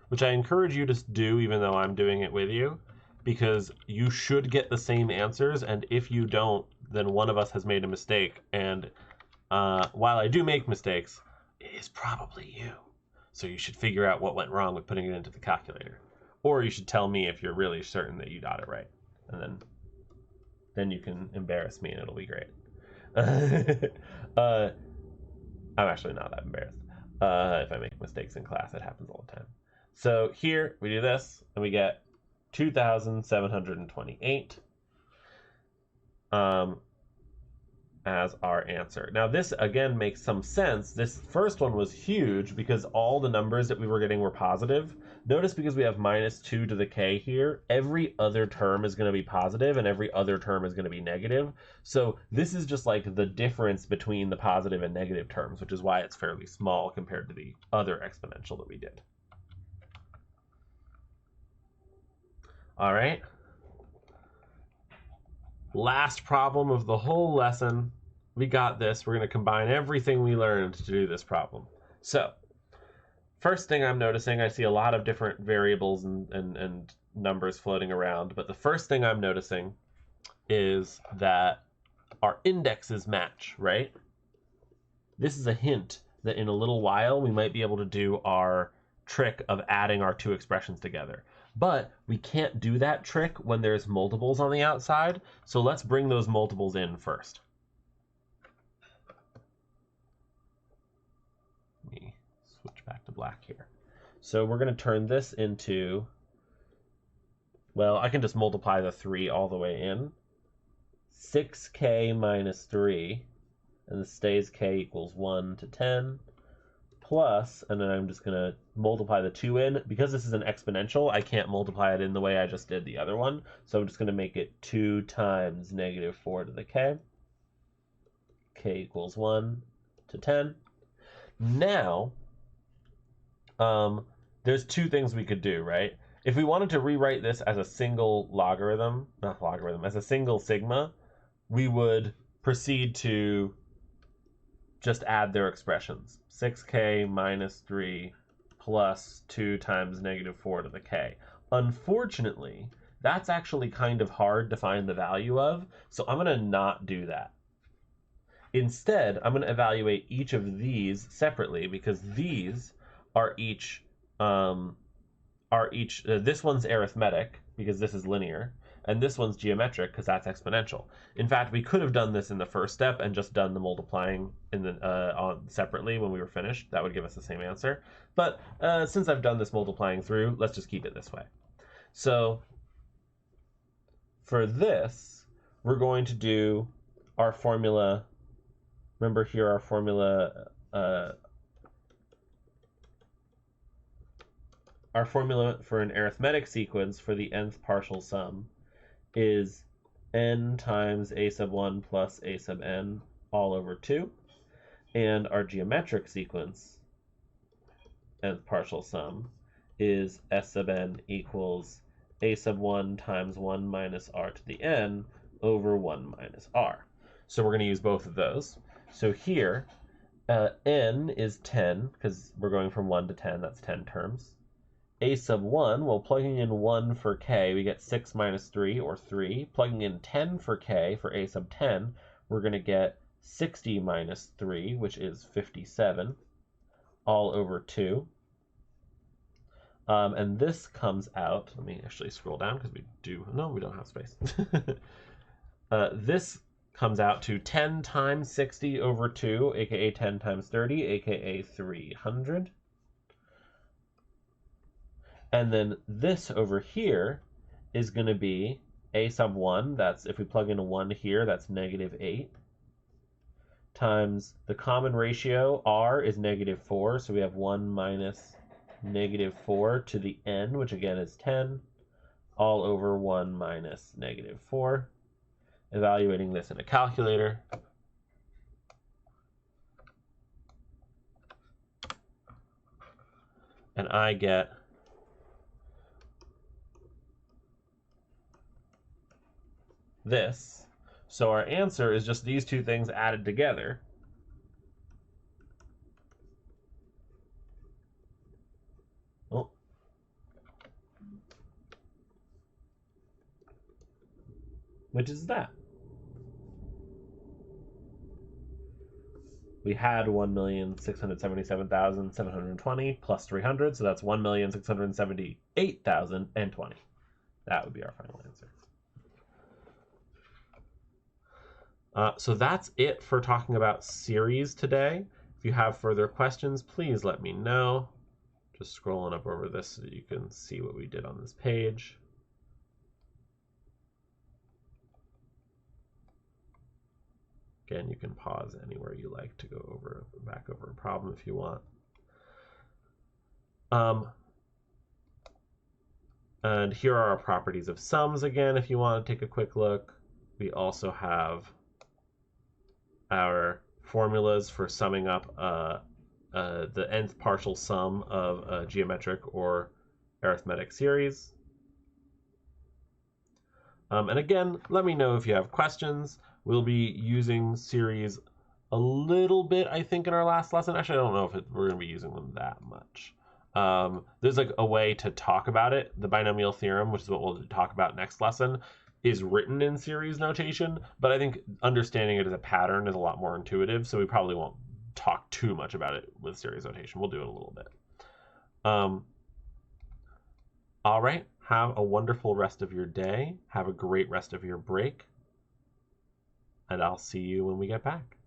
which I encourage you to do even though I'm doing it with you, because you should get the same answers, and if you don't, then one of us has made a mistake, and while I do make mistakes, it is probably you. So you should figure out what went wrong with putting it into the calculator. Or you should tell me if you're really certain that you got it right, and then you can embarrass me and it'll be great. I'm actually not that embarrassed. If I make mistakes in class, it happens all the time. So here we do this, and we get 2,728 as our answer. Now this again makes some sense. This first one was huge because all the numbers that we were getting were positive. Notice because we have minus 2 to the k here, every other term is going to be positive and every other term is going to be negative. So this is just like the difference between the positive and negative terms, which is why it's fairly small compared to the other exponential that we did. All right. Last problem of the whole lesson. We got this. We're going to combine everything we learned to do this problem. So first thing I'm noticing, I see a lot of different variables and numbers floating around, but the first thing I'm noticing is that our indexes match, right? This is a hint that in a little while we might be able to do our trick of adding our two expressions together. But we can't do that trick when there's multiples on the outside, so let's bring those multiples in first. Let me switch back to black here. So we're going to turn this into, well, I can just multiply the 3 all the way in. 6k minus 3, and this stays k equals 1 to 10, plus, and then I'm just going to multiply the 2 in. Because this is an exponential, I can't multiply it in the way I just did the other one. So I'm just going to make it 2 times negative 4 to the k. K equals 1 to 10. Now, there's two things we could do, right? If we wanted to rewrite this as a single logarithm, not logarithm, as a single sigma, we would proceed to just add their expressions. 6k minus 3 plus 2 times negative 4 to the k. Unfortunately, that's actually kind of hard to find the value of, so I'm going to not do that. Instead, I'm going to evaluate each of these separately because these are each, this one's arithmetic because this is linear, and this one's geometric because that's exponential. In fact, we could have done this in the first step and just done the multiplying in the separately when we were finished. That would give us the same answer. But since I've done this multiplying through, let's just keep it this way. So for this, we're going to do our formula. Remember here our formula. Our formula for an arithmetic sequence for the nth partial sum is n times a sub 1 plus a sub n all over 2. And our geometric sequence, nth partial sum, is s sub n equals a sub 1 times 1 minus r to the n over 1 minus r. So we're going to use both of those. So here, n is 10, because we're going from 1 to 10, that's 10 terms. A sub 1, well, plugging in 1 for k, we get 6 minus 3, or 3. Plugging in 10 for k, for a sub 10, we're going to get 60 minus 3, which is 57, all over 2. And this comes out, let me actually scroll down, because we don't have space. This comes out to 10 times 60 over 2, aka 10 times 30, aka 300. And then this over here is going to be a sub 1, that's, if we plug in a 1 here, that's negative 8, times the common ratio, r, is negative 4, so we have 1 minus negative 4 to the n, which again is 10, all over 1 minus negative 4. Evaluating this in a calculator, and I get this. So our answer is just these two things added together. Oh. Which is that. We had 1,677,720 plus 300, so that's 1,678,020. That would be our final answer. So that's it for talking about series today. If you have further questions, please let me know. Just scrolling up over this so you can see what we did on this page. Again, you can pause anywhere you like to go back over a problem if you want. And here are our properties of sums again, if you want to take a quick look. We also have our formulas for summing up the nth partial sum of a geometric or arithmetic series. And again, let me know if you have questions. We'll be using series a little bit, I think, in our last lesson. Actually, I don't know if we're going to be using them that much. There's like a way to talk about it. The binomial theorem, which is what we'll talk about next lesson, is written in series notation, but I think understanding it as a pattern is a lot more intuitive, so we probably won't talk too much about it with series notation. We'll do it a little bit. All right, have a wonderful rest of your day. Have a great rest of your break, and I'll see you when we get back.